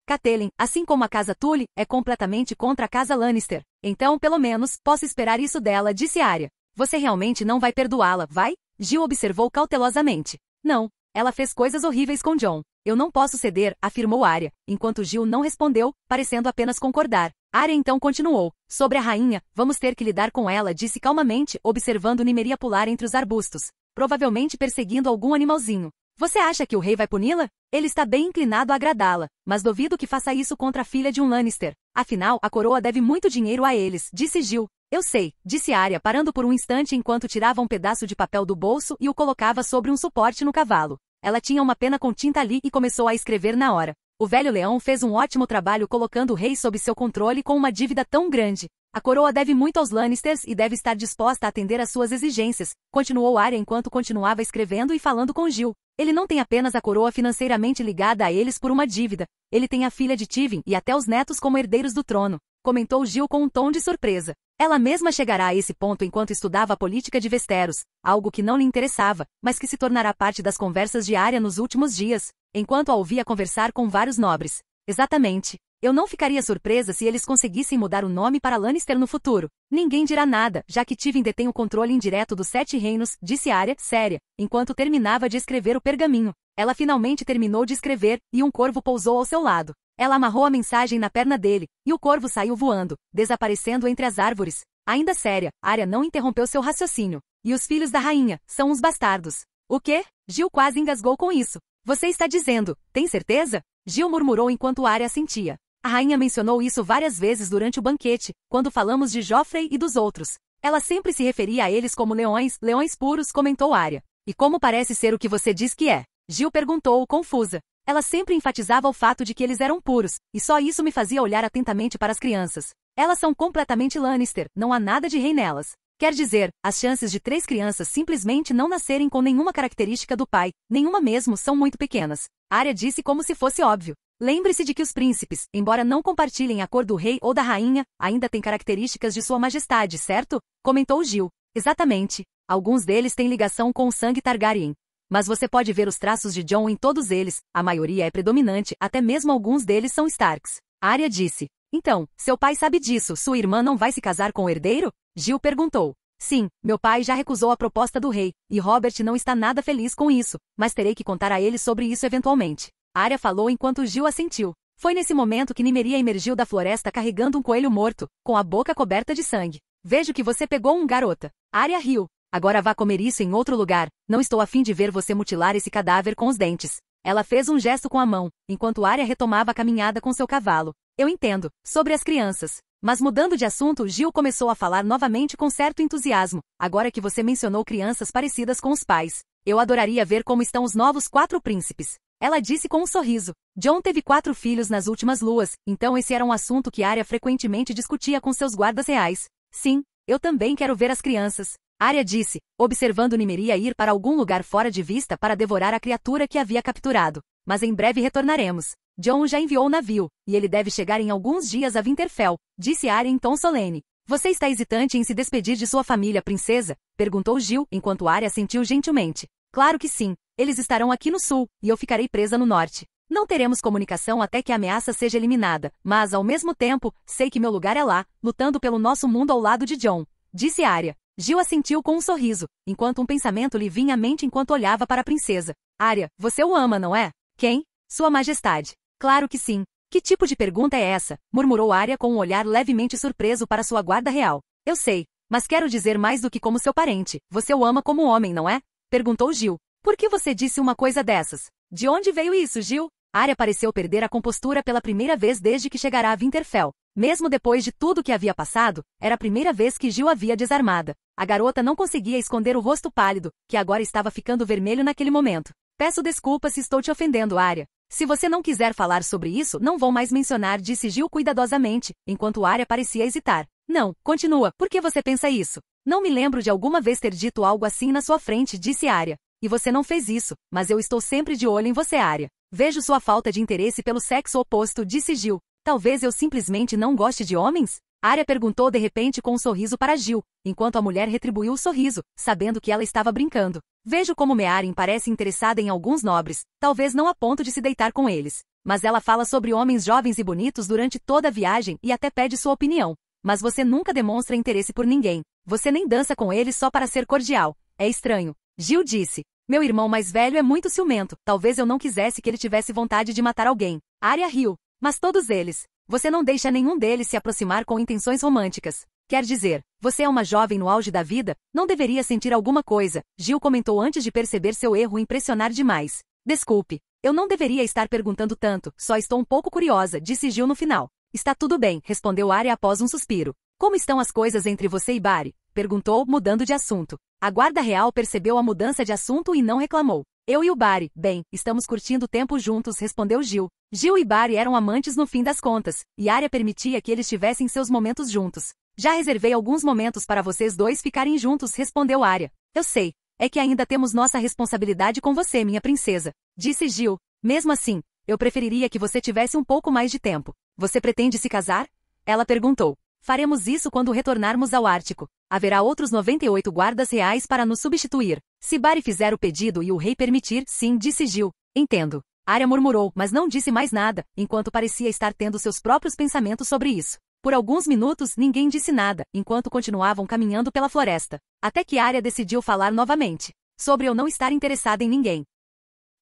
Catelyn, assim como a casa Tully, é completamente contra a casa Lannister. Então, pelo menos, posso esperar isso dela, disse Arya. Você realmente não vai perdoá-la, vai? Jill observou cautelosamente. Não. Ela fez coisas horríveis com Jon. Eu não posso ceder, afirmou Arya, enquanto Jill não respondeu, parecendo apenas concordar. Arya então continuou. Sobre a rainha, vamos ter que lidar com ela, disse calmamente, observando Nymeria pular entre os arbustos, provavelmente perseguindo algum animalzinho. Você acha que o rei vai puni-la? Ele está bem inclinado a agradá-la, mas duvido que faça isso contra a filha de um Lannister. Afinal, a coroa deve muito dinheiro a eles, disse Jill. Eu sei, disse Arya, parando por um instante enquanto tirava um pedaço de papel do bolso e o colocava sobre um suporte no cavalo. Ela tinha uma pena com tinta ali e começou a escrever na hora. O velho leão fez um ótimo trabalho colocando o rei sob seu controle com uma dívida tão grande. A coroa deve muito aos Lannisters e deve estar disposta a atender às suas exigências, continuou Arya enquanto continuava escrevendo e falando com Jill. Ele não tem apenas a coroa financeiramente ligada a eles por uma dívida, ele tem a filha de Tywin e até os netos como herdeiros do trono, comentou Jill com um tom de surpresa. Ela mesma chegará a esse ponto enquanto estudava a política de Westeros, algo que não lhe interessava, mas que se tornará parte das conversas de Arya nos últimos dias, enquanto a ouvia conversar com vários nobres. Exatamente. Eu não ficaria surpresa se eles conseguissem mudar o nome para Lannister no futuro. Ninguém dirá nada, já que Tywin detém o controle indireto dos 7 reinos, disse Arya, séria, enquanto terminava de escrever o pergaminho. Ela finalmente terminou de escrever, e um corvo pousou ao seu lado. Ela amarrou a mensagem na perna dele, e o corvo saiu voando, desaparecendo entre as árvores. Ainda séria, Arya não interrompeu seu raciocínio. E os filhos da rainha, são os bastardos. O quê? Jill quase engasgou com isso. Você está dizendo, tem certeza? Jill murmurou enquanto Arya assentia. A rainha mencionou isso várias vezes durante o banquete, quando falamos de Joffrey e dos outros. Ela sempre se referia a eles como leões puros, comentou Arya. E como parece ser o que você diz que é? Jill perguntou, confusa. Ela sempre enfatizava o fato de que eles eram puros, e só isso me fazia olhar atentamente para as crianças. Elas são completamente Lannister, não há nada de rei nelas. Quer dizer, as chances de 3 crianças simplesmente não nascerem com nenhuma característica do pai, nenhuma mesmo, são muito pequenas. Arya disse como se fosse óbvio. Lembre-se de que os príncipes, embora não compartilhem a cor do rei ou da rainha, ainda têm características de sua majestade, certo? Comentou Jill. Exatamente. Alguns deles têm ligação com o sangue Targaryen. Mas você pode ver os traços de Jon em todos eles, a maioria é predominante, até mesmo alguns deles são Starks. Arya disse. Então, seu pai sabe disso, sua irmã não vai se casar com o herdeiro? Jill perguntou. Sim, meu pai já recusou a proposta do rei, e Robert não está nada feliz com isso, mas terei que contar a ele sobre isso eventualmente. Arya falou enquanto Jill assentiu. Foi nesse momento que Nymeria emergiu da floresta carregando um coelho morto, com a boca coberta de sangue. Vejo que você pegou um, garota. Arya riu. Agora vá comer isso em outro lugar, não estou a fim de ver você mutilar esse cadáver com os dentes. Ela fez um gesto com a mão, enquanto Arya retomava a caminhada com seu cavalo. Eu entendo, sobre as crianças. Mas mudando de assunto, Jill começou a falar novamente com certo entusiasmo, agora que você mencionou crianças parecidas com os pais. Eu adoraria ver como estão os novos 4 príncipes. Ela disse com um sorriso. Jon teve 4 filhos nas últimas luas, então esse era um assunto que Arya frequentemente discutia com seus guardas reais. Sim, eu também quero ver as crianças. Arya disse, observando Nymeria ir para algum lugar fora de vista para devorar a criatura que havia capturado. Mas em breve retornaremos. Jon já enviou o navio, e ele deve chegar em alguns dias a Winterfell, disse Arya em tom solene. Você está hesitante em se despedir de sua família, princesa? Perguntou Jill, enquanto Arya assentiu gentilmente. Claro que sim. Eles estarão aqui no sul, e eu ficarei presa no norte. Não teremos comunicação até que a ameaça seja eliminada, mas, ao mesmo tempo, sei que meu lugar é lá, lutando pelo nosso mundo ao lado de Jon. Disse Arya. Jill assentiu com um sorriso, enquanto um pensamento lhe vinha à mente enquanto olhava para a princesa. Arya, você o ama, não é? Quem? Sua Majestade. Claro que sim. Que tipo de pergunta é essa? Murmurou Arya com um olhar levemente surpreso para sua guarda real. Eu sei, mas quero dizer mais do que como seu parente. Você o ama como homem, não é? Perguntou Jill. Por que você disse uma coisa dessas? De onde veio isso, Jill? Arya pareceu perder a compostura pela primeira vez desde que chegará a Winterfell. Mesmo depois de tudo que havia passado, era a primeira vez que Jill havia desarmada. A garota não conseguia esconder o rosto pálido, que agora estava ficando vermelho naquele momento. Peço desculpas se estou te ofendendo, Arya. Se você não quiser falar sobre isso, não vou mais mencionar, disse Gil cuidadosamente, enquanto Arya parecia hesitar. Não, continua, por que você pensa isso? Não me lembro de alguma vez ter dito algo assim na sua frente, disse Arya. E você não fez isso, mas eu estou sempre de olho em você, Arya. Vejo sua falta de interesse pelo sexo oposto, disse Gil. Talvez eu simplesmente não goste de homens? Arya perguntou de repente com um sorriso para Gil, enquanto a mulher retribuiu o sorriso, sabendo que ela estava brincando. Vejo como Meeryn parece interessada em alguns nobres, talvez não a ponto de se deitar com eles. Mas ela fala sobre homens jovens e bonitos durante toda a viagem e até pede sua opinião. Mas você nunca demonstra interesse por ninguém. Você nem dança com eles só para ser cordial. É estranho. Gil disse. Meu irmão mais velho é muito ciumento. Talvez eu não quisesse que ele tivesse vontade de matar alguém. Arya riu. Mas todos eles. Você não deixa nenhum deles se aproximar com intenções românticas. Quer dizer, você é uma jovem no auge da vida, não deveria sentir alguma coisa, Gil comentou antes de perceber seu erro impressionar demais. Desculpe, eu não deveria estar perguntando tanto, só estou um pouco curiosa, disse Gil no final. Está tudo bem, respondeu Arya após um suspiro. Como estão as coisas entre você e Barry? Perguntou, mudando de assunto. A guarda real percebeu a mudança de assunto e não reclamou. Eu e o Barry, bem, estamos curtindo tempo juntos, respondeu Gil. Gil e Barry eram amantes no fim das contas, e Arya permitia que eles tivessem seus momentos juntos. Já reservei alguns momentos para vocês dois ficarem juntos, respondeu Arya. Eu sei, é que ainda temos nossa responsabilidade com você, minha princesa, disse Gil. Mesmo assim, eu preferiria que você tivesse um pouco mais de tempo. Você pretende se casar? Ela perguntou. Faremos isso quando retornarmos ao Ártico. Haverá outros 98 guardas reais para nos substituir. Se Barry fizer o pedido e o rei permitir, sim, disse Gil. Entendo. Arya murmurou, mas não disse mais nada, enquanto parecia estar tendo seus próprios pensamentos sobre isso. Por alguns minutos, ninguém disse nada, enquanto continuavam caminhando pela floresta. Até que Arya decidiu falar novamente. Sobre eu não estar interessada em ninguém.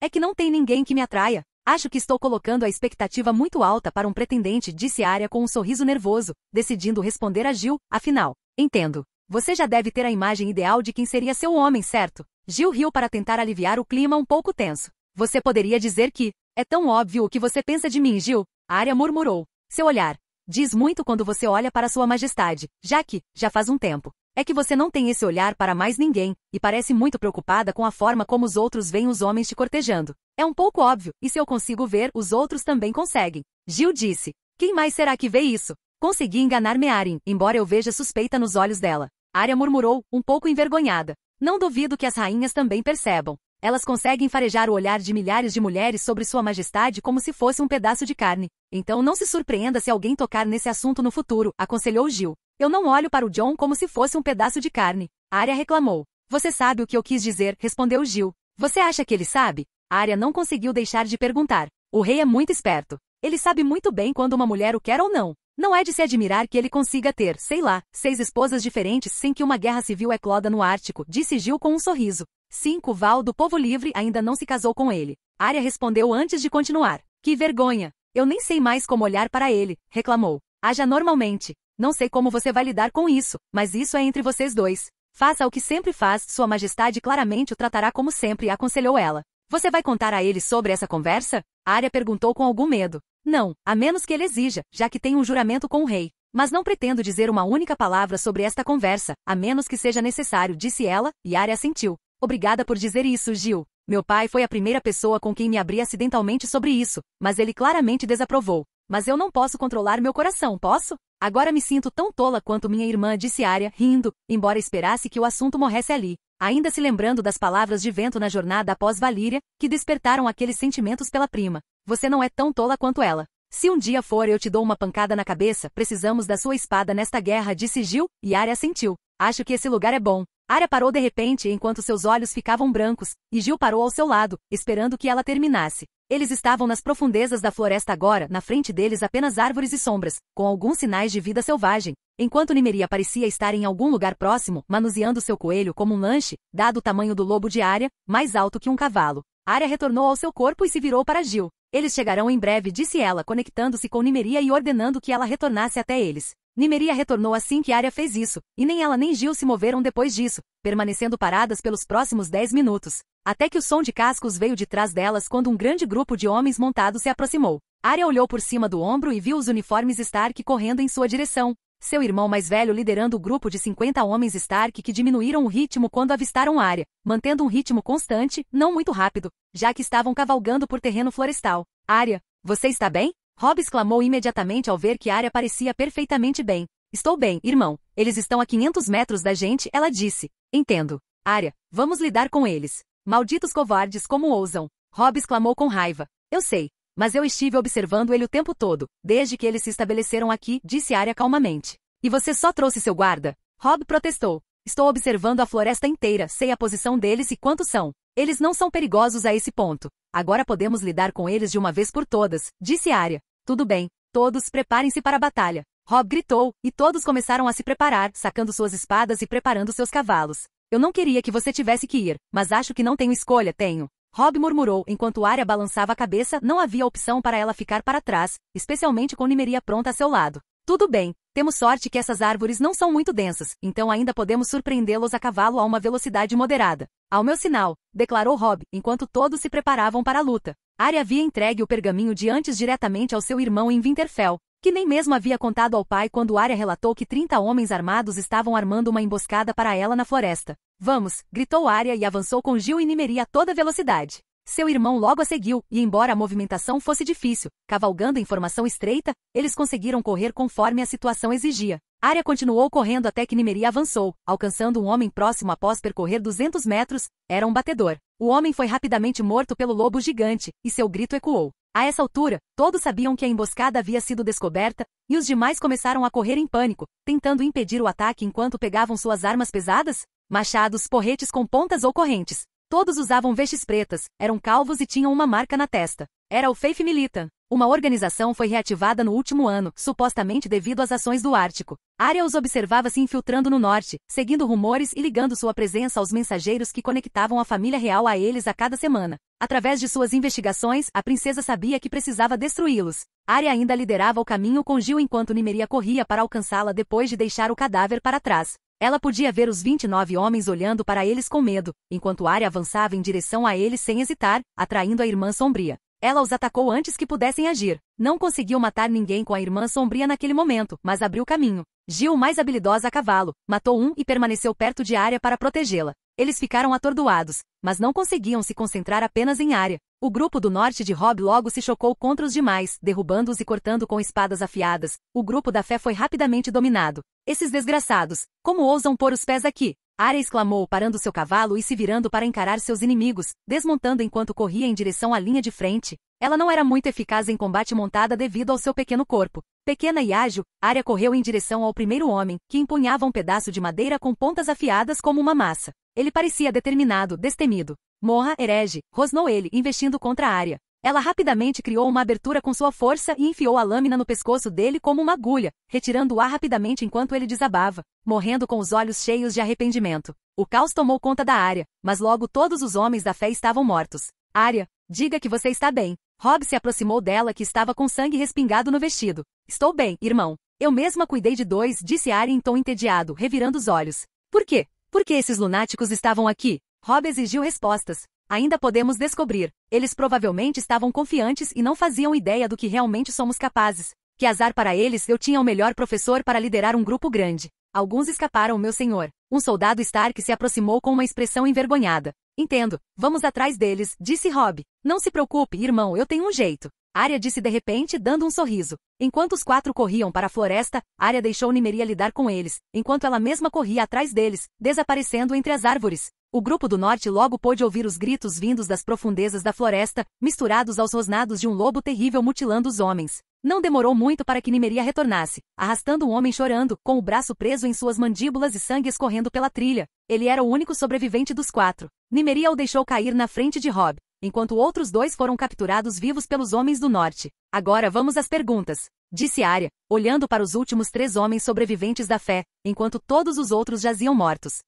É que não tem ninguém que me atraia. Acho que estou colocando a expectativa muito alta para um pretendente, disse Arya com um sorriso nervoso, decidindo responder a Gil, afinal. Entendo. Você já deve ter a imagem ideal de quem seria seu homem, certo? Gil riu para tentar aliviar o clima um pouco tenso. Você poderia dizer que... É tão óbvio o que você pensa de mim, Gil. Arya murmurou. Seu olhar. Diz muito quando você olha para sua majestade, já que, já faz um tempo. É que você não tem esse olhar para mais ninguém, e parece muito preocupada com a forma como os outros veem os homens te cortejando. É um pouco óbvio, e se eu consigo ver, os outros também conseguem. Gil disse. Quem mais será que vê isso? Consegui enganar Meeryn, embora eu veja suspeita nos olhos dela. Arya murmurou, um pouco envergonhada. Não duvido que as rainhas também percebam. Elas conseguem farejar o olhar de milhares de mulheres sobre sua majestade como se fosse um pedaço de carne. Então não se surpreenda se alguém tocar nesse assunto no futuro, aconselhou Gil. Eu não olho para o Jon como se fosse um pedaço de carne. Arya reclamou. Você sabe o que eu quis dizer, respondeu Gil. Você acha que ele sabe? Arya não conseguiu deixar de perguntar. O rei é muito esperto. Ele sabe muito bem quando uma mulher o quer ou não. Não é de se admirar que ele consiga ter, sei lá, 6 esposas diferentes sem que uma guerra civil ecloda no Ártico, disse Gil com um sorriso. 5 Val do Povo Livre ainda não se casou com ele. Arya respondeu antes de continuar. Que vergonha. Eu nem sei mais como olhar para ele, reclamou. Haja normalmente. Não sei como você vai lidar com isso, mas isso é entre vocês dois. Faça o que sempre faz, sua majestade claramente o tratará como sempre, aconselhou ela. Você vai contar a ele sobre essa conversa? Arya perguntou com algum medo. Não, a menos que ele exija, já que tem um juramento com o rei. Mas não pretendo dizer uma única palavra sobre esta conversa, a menos que seja necessário, disse ela, e Arya assentiu. Obrigada por dizer isso, Gil. Meu pai foi a primeira pessoa com quem me abri acidentalmente sobre isso, mas ele claramente desaprovou. Mas eu não posso controlar meu coração, posso? Agora me sinto tão tola quanto minha irmã, disse Arya, rindo, embora esperasse que o assunto morresse ali. Ainda se lembrando das palavras de vento na jornada após Valíria, que despertaram aqueles sentimentos pela prima. Você não é tão tola quanto ela. Se um dia for eu te dou uma pancada na cabeça, precisamos da sua espada nesta guerra, disse Gil, e Arya assentiu. Acho que esse lugar é bom. Arya parou de repente enquanto seus olhos ficavam brancos, e Gil parou ao seu lado, esperando que ela terminasse. Eles estavam nas profundezas da floresta agora, na frente deles apenas árvores e sombras, com alguns sinais de vida selvagem. Enquanto Nymeria parecia estar em algum lugar próximo, manuseando seu coelho como um lanche, dado o tamanho do lobo de Arya, mais alto que um cavalo. Arya retornou ao seu corpo e se virou para Gil. Eles chegarão em breve, disse ela, conectando-se com Nymeria e ordenando que ela retornasse até eles. Nymeria retornou assim que Arya fez isso, e nem ela nem Gil se moveram depois disso, permanecendo paradas pelos próximos 10 minutos. Até que o som de cascos veio de trás delas quando um grande grupo de homens montados se aproximou. Arya olhou por cima do ombro e viu os uniformes Stark correndo em sua direção. seu irmão mais velho liderando o grupo de 50 homens Stark que diminuíram o ritmo quando avistaram Arya, mantendo um ritmo constante, não muito rápido, já que estavam cavalgando por terreno florestal. Arya, você está bem? Robb exclamou imediatamente ao ver que Arya parecia perfeitamente bem. Estou bem, irmão. Eles estão a 500 metros da gente, ela disse. Entendo. Arya, vamos lidar com eles. Malditos covardes, como ousam. Robb exclamou com raiva. Eu sei. Mas eu estive observando ele o tempo todo, desde que eles se estabeleceram aqui, disse Arya calmamente. E você só trouxe seu guarda? Robb protestou. Estou observando a floresta inteira, sei a posição deles e quantos são. Eles não são perigosos a esse ponto. Agora podemos lidar com eles de uma vez por todas, disse Arya. Tudo bem. Todos preparem-se para a batalha. Robb gritou, e todos começaram a se preparar, sacando suas espadas e preparando seus cavalos. Eu não queria que você tivesse que ir, mas acho que não tenho escolha, tenho. Robb murmurou enquanto Arya balançava a cabeça, não havia opção para ela ficar para trás, especialmente com Nymeria pronta a seu lado. Tudo bem, temos sorte que essas árvores não são muito densas, então ainda podemos surpreendê-los a cavalo a uma velocidade moderada. Ao meu sinal, declarou Robb, enquanto todos se preparavam para a luta. Arya havia entregue o pergaminho de antes diretamente ao seu irmão em Winterfell, que nem mesmo havia contado ao pai quando Arya relatou que 30 homens armados estavam armando uma emboscada para ela na floresta. Vamos, gritou Arya e avançou com Gil e Nymeria a toda velocidade. Seu irmão logo a seguiu, e embora a movimentação fosse difícil, cavalgando em formação estreita, eles conseguiram correr conforme a situação exigia. Arya continuou correndo até que Nymeria avançou, alcançando um homem próximo após percorrer 200 metros, era um batedor. O homem foi rapidamente morto pelo lobo gigante, e seu grito ecoou. A essa altura, todos sabiam que a emboscada havia sido descoberta, e os demais começaram a correr em pânico, tentando impedir o ataque enquanto pegavam suas armas pesadas, machados, porretes com pontas ou correntes. Todos usavam vestes pretas, eram calvos e tinham uma marca na testa. Era o Faith Militant. Uma organização foi reativada no último ano, supostamente devido às ações do Ártico. Arya os observava se infiltrando no norte, seguindo rumores e ligando sua presença aos mensageiros que conectavam a família real a eles a cada semana. Através de suas investigações, a princesa sabia que precisava destruí-los. Arya ainda liderava o caminho com Gil enquanto Nymeria corria para alcançá-la depois de deixar o cadáver para trás. Ela podia ver os 29 homens olhando para eles com medo, enquanto Arya avançava em direção a eles sem hesitar, atraindo a Irmã Sombria. Ela os atacou antes que pudessem agir. Não conseguiu matar ninguém com a Irmã Sombria naquele momento, mas abriu caminho. Gil, mais habilidosa a cavalo, matou um e permaneceu perto de Arya para protegê-la. Eles ficaram atordoados, mas não conseguiam se concentrar apenas em Arya. O grupo do norte de Robb logo se chocou contra os demais, derrubando-os e cortando com espadas afiadas. O grupo da fé foi rapidamente dominado. Esses desgraçados, como ousam pôr os pés aqui? Arya exclamou, parando seu cavalo e se virando para encarar seus inimigos, desmontando enquanto corria em direção à linha de frente. Ela não era muito eficaz em combate montada devido ao seu pequeno corpo. Pequena e ágil, Arya correu em direção ao primeiro homem, que empunhava um pedaço de madeira com pontas afiadas como uma massa. Ele parecia determinado, destemido. Morra, herege, rosnou ele, investindo contra Arya. Ela rapidamente criou uma abertura com sua força e enfiou a lâmina no pescoço dele como uma agulha, retirando o ar rapidamente enquanto ele desabava, morrendo com os olhos cheios de arrependimento. O caos tomou conta da Arya, mas logo todos os homens da fé estavam mortos. Arya, diga que você está bem. Robb se aproximou dela que estava com sangue respingado no vestido. Estou bem, irmão. Eu mesma cuidei de dois, disse Arya em tom entediado, revirando os olhos. Por quê? Por que esses lunáticos estavam aqui? Robb exigiu respostas. Ainda podemos descobrir. Eles provavelmente estavam confiantes e não faziam ideia do que realmente somos capazes. Que azar para eles, eu tinha o melhor professor para liderar um grupo grande. Alguns escaparam, meu senhor. Um soldado Stark se aproximou com uma expressão envergonhada. Entendo. Vamos atrás deles, disse Robb. Não se preocupe, irmão, eu tenho um jeito. Arya disse de repente, dando um sorriso. Enquanto os quatro corriam para a floresta, Arya deixou Nymeria lidar com eles, enquanto ela mesma corria atrás deles, desaparecendo entre as árvores. O grupo do norte logo pôde ouvir os gritos vindos das profundezas da floresta, misturados aos rosnados de um lobo terrível mutilando os homens. Não demorou muito para que Nymeria retornasse, arrastando um homem chorando, com o braço preso em suas mandíbulas e sangue escorrendo pela trilha. Ele era o único sobrevivente dos quatro. Nymeria o deixou cair na frente de Robb, enquanto outros dois foram capturados vivos pelos homens do norte. Agora vamos às perguntas, disse Arya, olhando para os últimos 3 homens sobreviventes da fé, enquanto todos os outros jaziam mortos.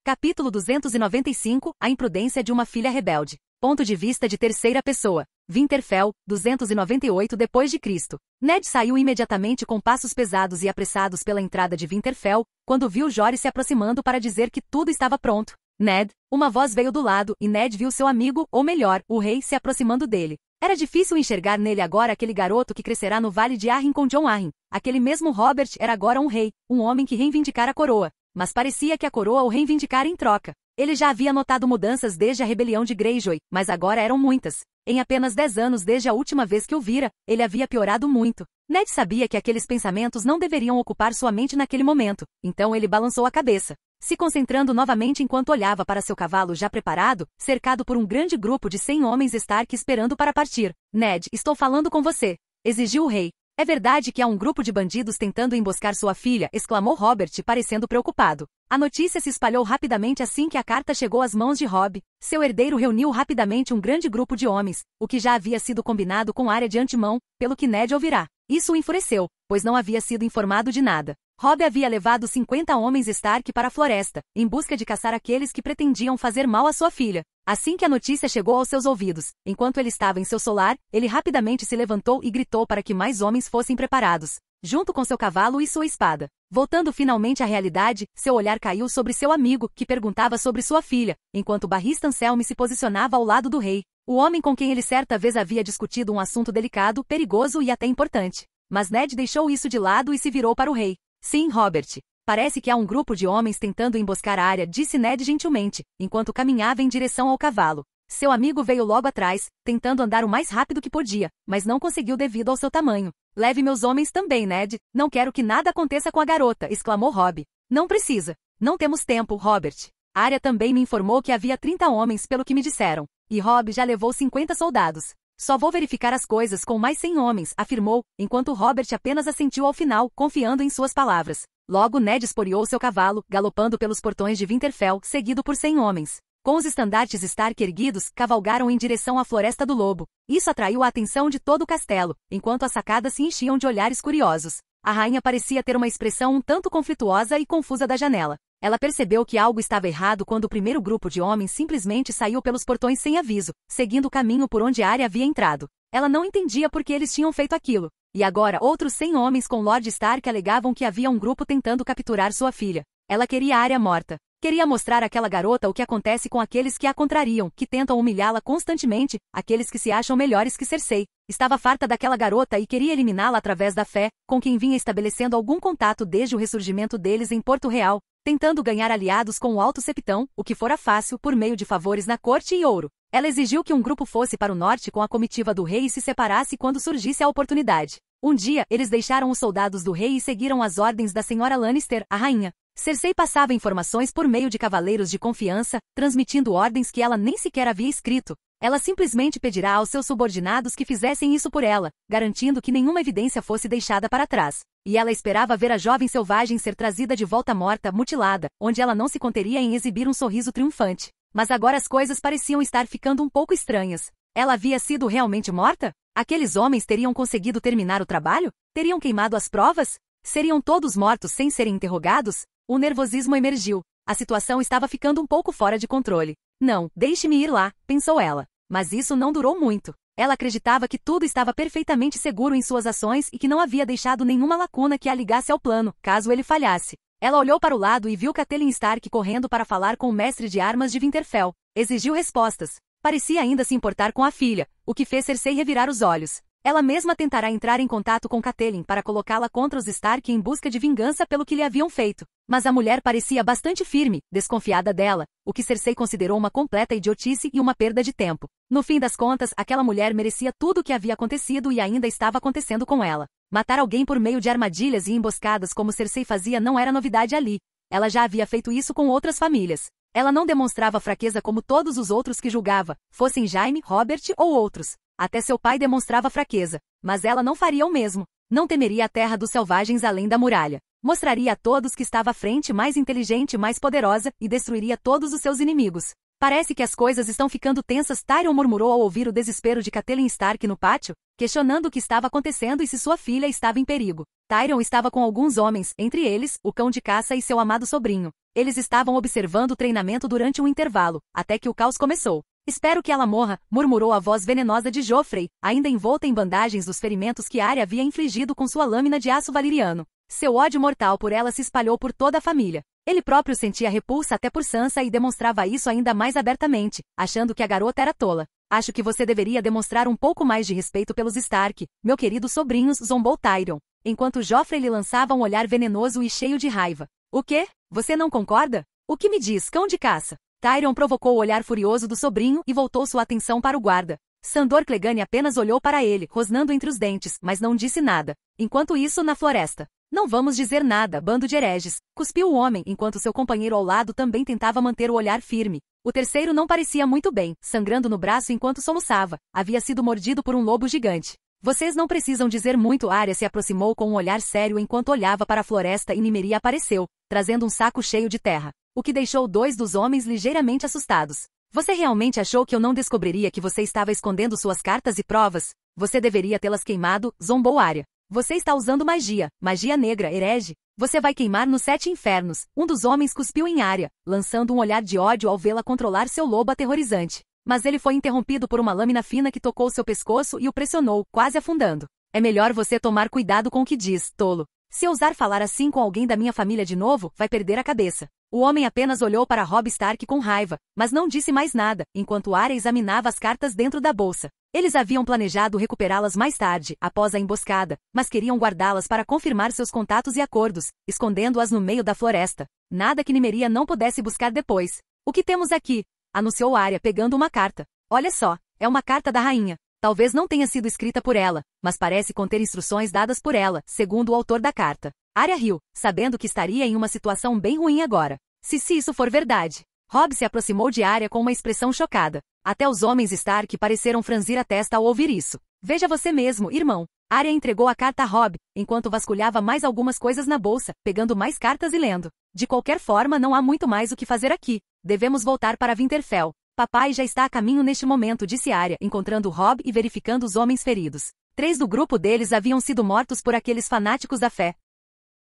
Capítulo 295, A imprudência de uma filha rebelde. Ponto de vista de terceira pessoa. Winterfell, 298 d.C. Ned saiu imediatamente com passos pesados e apressados pela entrada de Winterfell, quando viu Jory se aproximando para dizer que tudo estava pronto. Ned, uma voz veio do lado e Ned viu seu amigo, ou melhor, o rei, se aproximando dele. Era difícil enxergar nele agora aquele garoto que crescerá no Vale de Arryn com Jon Arryn. Aquele mesmo Robert era agora um rei, um homem que reivindicara a coroa. Mas parecia que a coroa o reivindicara em troca. Ele já havia notado mudanças desde a rebelião de Greyjoy, mas agora eram muitas. Em apenas 10 anos desde a última vez que o vira, ele havia piorado muito. Ned sabia que aqueles pensamentos não deveriam ocupar sua mente naquele momento, então ele balançou a cabeça, se concentrando novamente enquanto olhava para seu cavalo já preparado, cercado por um grande grupo de 100 homens Stark esperando para partir. Ned, estou falando com você, exigiu o rei. É verdade que há um grupo de bandidos tentando emboscar sua filha, exclamou Robert, parecendo preocupado. A notícia se espalhou rapidamente assim que a carta chegou às mãos de Robb. Seu herdeiro reuniu rapidamente um grande grupo de homens, o que já havia sido combinado com a área de antemão, pelo que Ned ouvirá. Isso o enfureceu, pois não havia sido informado de nada. Robb havia levado 50 homens Stark para a floresta, em busca de caçar aqueles que pretendiam fazer mal à sua filha. Assim que a notícia chegou aos seus ouvidos, enquanto ele estava em seu solar, ele rapidamente se levantou e gritou para que mais homens fossem preparados, junto com seu cavalo e sua espada. Voltando finalmente à realidade, seu olhar caiu sobre seu amigo, que perguntava sobre sua filha, enquanto Barristan Selmy se posicionava ao lado do rei, o homem com quem ele certa vez havia discutido um assunto delicado, perigoso e até importante. Mas Ned deixou isso de lado e se virou para o rei. Sim, Robert. Parece que há um grupo de homens tentando emboscar a área, disse Ned gentilmente, enquanto caminhava em direção ao cavalo. Seu amigo veio logo atrás, tentando andar o mais rápido que podia, mas não conseguiu devido ao seu tamanho. Leve meus homens também, Ned. Não quero que nada aconteça com a garota, exclamou Robb. Não precisa. Não temos tempo, Robert. A área também me informou que havia 30 homens pelo que me disseram. E Robb já levou 50 soldados. Só vou verificar as coisas com mais 100 homens, afirmou, enquanto Robert apenas assentiu ao final, confiando em suas palavras. Logo Ned esporeou seu cavalo, galopando pelos portões de Winterfell, seguido por 100 homens. Com os estandartes Stark erguidos, cavalgaram em direção à Floresta do Lobo. Isso atraiu a atenção de todo o castelo, enquanto as sacadas se enchiam de olhares curiosos. A rainha parecia ter uma expressão um tanto conflituosa e confusa da janela. Ela percebeu que algo estava errado quando o primeiro grupo de homens simplesmente saiu pelos portões sem aviso, seguindo o caminho por onde Arya havia entrado. Ela não entendia por que eles tinham feito aquilo. E agora outros 100 homens com Lord Stark alegavam que havia um grupo tentando capturar sua filha. Ela queria Arya morta. Queria mostrar àquela garota o que acontece com aqueles que a contrariam, que tentam humilhá-la constantemente, aqueles que se acham melhores que Cersei. Estava farta daquela garota e queria eliminá-la através da fé, com quem vinha estabelecendo algum contato desde o ressurgimento deles em Porto Real, tentando ganhar aliados com o Alto Septão, o que fora fácil por meio de favores na corte e ouro. Ela exigiu que um grupo fosse para o norte com a comitiva do rei e se separasse quando surgisse a oportunidade. Um dia, eles deixaram os soldados do rei e seguiram as ordens da senhora Lannister, a rainha. Cersei passava informações por meio de cavaleiros de confiança, transmitindo ordens que ela nem sequer havia escrito. Ela simplesmente pedirá aos seus subordinados que fizessem isso por ela, garantindo que nenhuma evidência fosse deixada para trás. E ela esperava ver a jovem selvagem ser trazida de volta morta, mutilada, onde ela não se conteria em exibir um sorriso triunfante. Mas agora as coisas pareciam estar ficando um pouco estranhas. Ela havia sido realmente morta? Aqueles homens teriam conseguido terminar o trabalho? Teriam queimado as provas? Seriam todos mortos sem serem interrogados? O nervosismo emergiu. A situação estava ficando um pouco fora de controle. Não, deixe-me ir lá, pensou ela. Mas isso não durou muito. Ela acreditava que tudo estava perfeitamente seguro em suas ações e que não havia deixado nenhuma lacuna que a ligasse ao plano, caso ele falhasse. Ela olhou para o lado e viu Catelyn Stark correndo para falar com o mestre de armas de Winterfell. Exigiu respostas. Parecia ainda se importar com a filha, o que fez Cersei revirar os olhos. Ela mesma tentará entrar em contato com Catelyn para colocá-la contra os Stark em busca de vingança pelo que lhe haviam feito. Mas a mulher parecia bastante firme, desconfiada dela, o que Cersei considerou uma completa idiotice e uma perda de tempo. No fim das contas, aquela mulher merecia tudo o que havia acontecido e ainda estava acontecendo com ela. Matar alguém por meio de armadilhas e emboscadas como Cersei fazia não era novidade ali. Ela já havia feito isso com outras famílias. Ela não demonstrava fraqueza como todos os outros que julgava, fossem Jaime, Robert ou outros. Até seu pai demonstrava fraqueza, mas ela não faria o mesmo. Não temeria a terra dos selvagens além da muralha. Mostraria a todos que estava à frente mais inteligente e mais poderosa e destruiria todos os seus inimigos. Parece que as coisas estão ficando tensas, Tyrion murmurou ao ouvir o desespero de Catelyn Stark no pátio, questionando o que estava acontecendo e se sua filha estava em perigo. Tyrion estava com alguns homens, entre eles, o cão de caça e seu amado sobrinho. Eles estavam observando o treinamento durante um intervalo, até que o caos começou. Espero que ela morra, murmurou a voz venenosa de Joffrey, ainda envolta em bandagens dos ferimentos que Arya havia infligido com sua lâmina de aço valeriano. Seu ódio mortal por ela se espalhou por toda a família. Ele próprio sentia repulsa até por Sansa e demonstrava isso ainda mais abertamente, achando que a garota era tola. Acho que você deveria demonstrar um pouco mais de respeito pelos Stark, meu querido sobrinhos, zombou Tyrion, enquanto Joffrey lhe lançava um olhar venenoso e cheio de raiva. O quê? Você não concorda? O que me diz, cão de caça? Tyrion provocou o olhar furioso do sobrinho e voltou sua atenção para o guarda. Sandor Clegane apenas olhou para ele, rosnando entre os dentes, mas não disse nada. Enquanto isso, na floresta. Não vamos dizer nada, bando de hereges, cuspiu o homem enquanto seu companheiro ao lado também tentava manter o olhar firme. O terceiro não parecia muito bem, sangrando no braço enquanto soluçava. Havia sido mordido por um lobo gigante. Vocês não precisam dizer muito. Arya se aproximou com um olhar sério enquanto olhava para a floresta e Nymeria apareceu, trazendo um saco cheio de terra, o que deixou dois dos homens ligeiramente assustados. Você realmente achou que eu não descobriria que você estava escondendo suas cartas e provas? Você deveria tê-las queimado, zombou Arya. Você está usando magia negra, herege. Você vai queimar nos 7 infernos. Um dos homens cuspiu em Arya, lançando um olhar de ódio ao vê-la controlar seu lobo aterrorizante. Mas ele foi interrompido por uma lâmina fina que tocou seu pescoço e o pressionou, quase afundando. É melhor você tomar cuidado com o que diz, tolo. Se ousar falar assim com alguém da minha família de novo, vai perder a cabeça. O homem apenas olhou para Robb Stark com raiva, mas não disse mais nada, enquanto Arya examinava as cartas dentro da bolsa. Eles haviam planejado recuperá-las mais tarde, após a emboscada, mas queriam guardá-las para confirmar seus contatos e acordos, escondendo-as no meio da floresta. Nada que Nymeria não pudesse buscar depois. O que temos aqui? Anunciou Arya pegando uma carta. Olha só, é uma carta da rainha. Talvez não tenha sido escrita por ela, mas parece conter instruções dadas por ela, segundo o autor da carta. Arya riu, sabendo que estaria em uma situação bem ruim agora. Se isso for verdade. Robb se aproximou de Arya com uma expressão chocada. Até os homens Stark pareceram franzir a testa ao ouvir isso. Veja você mesmo, irmão. Arya entregou a carta a Robb, enquanto vasculhava mais algumas coisas na bolsa, pegando mais cartas e lendo. De qualquer forma, não há muito mais o que fazer aqui. Devemos voltar para Winterfell. Papai já está a caminho neste momento, disse Arya, encontrando Robb e verificando os homens feridos. 3 do grupo deles haviam sido mortos por aqueles fanáticos da fé.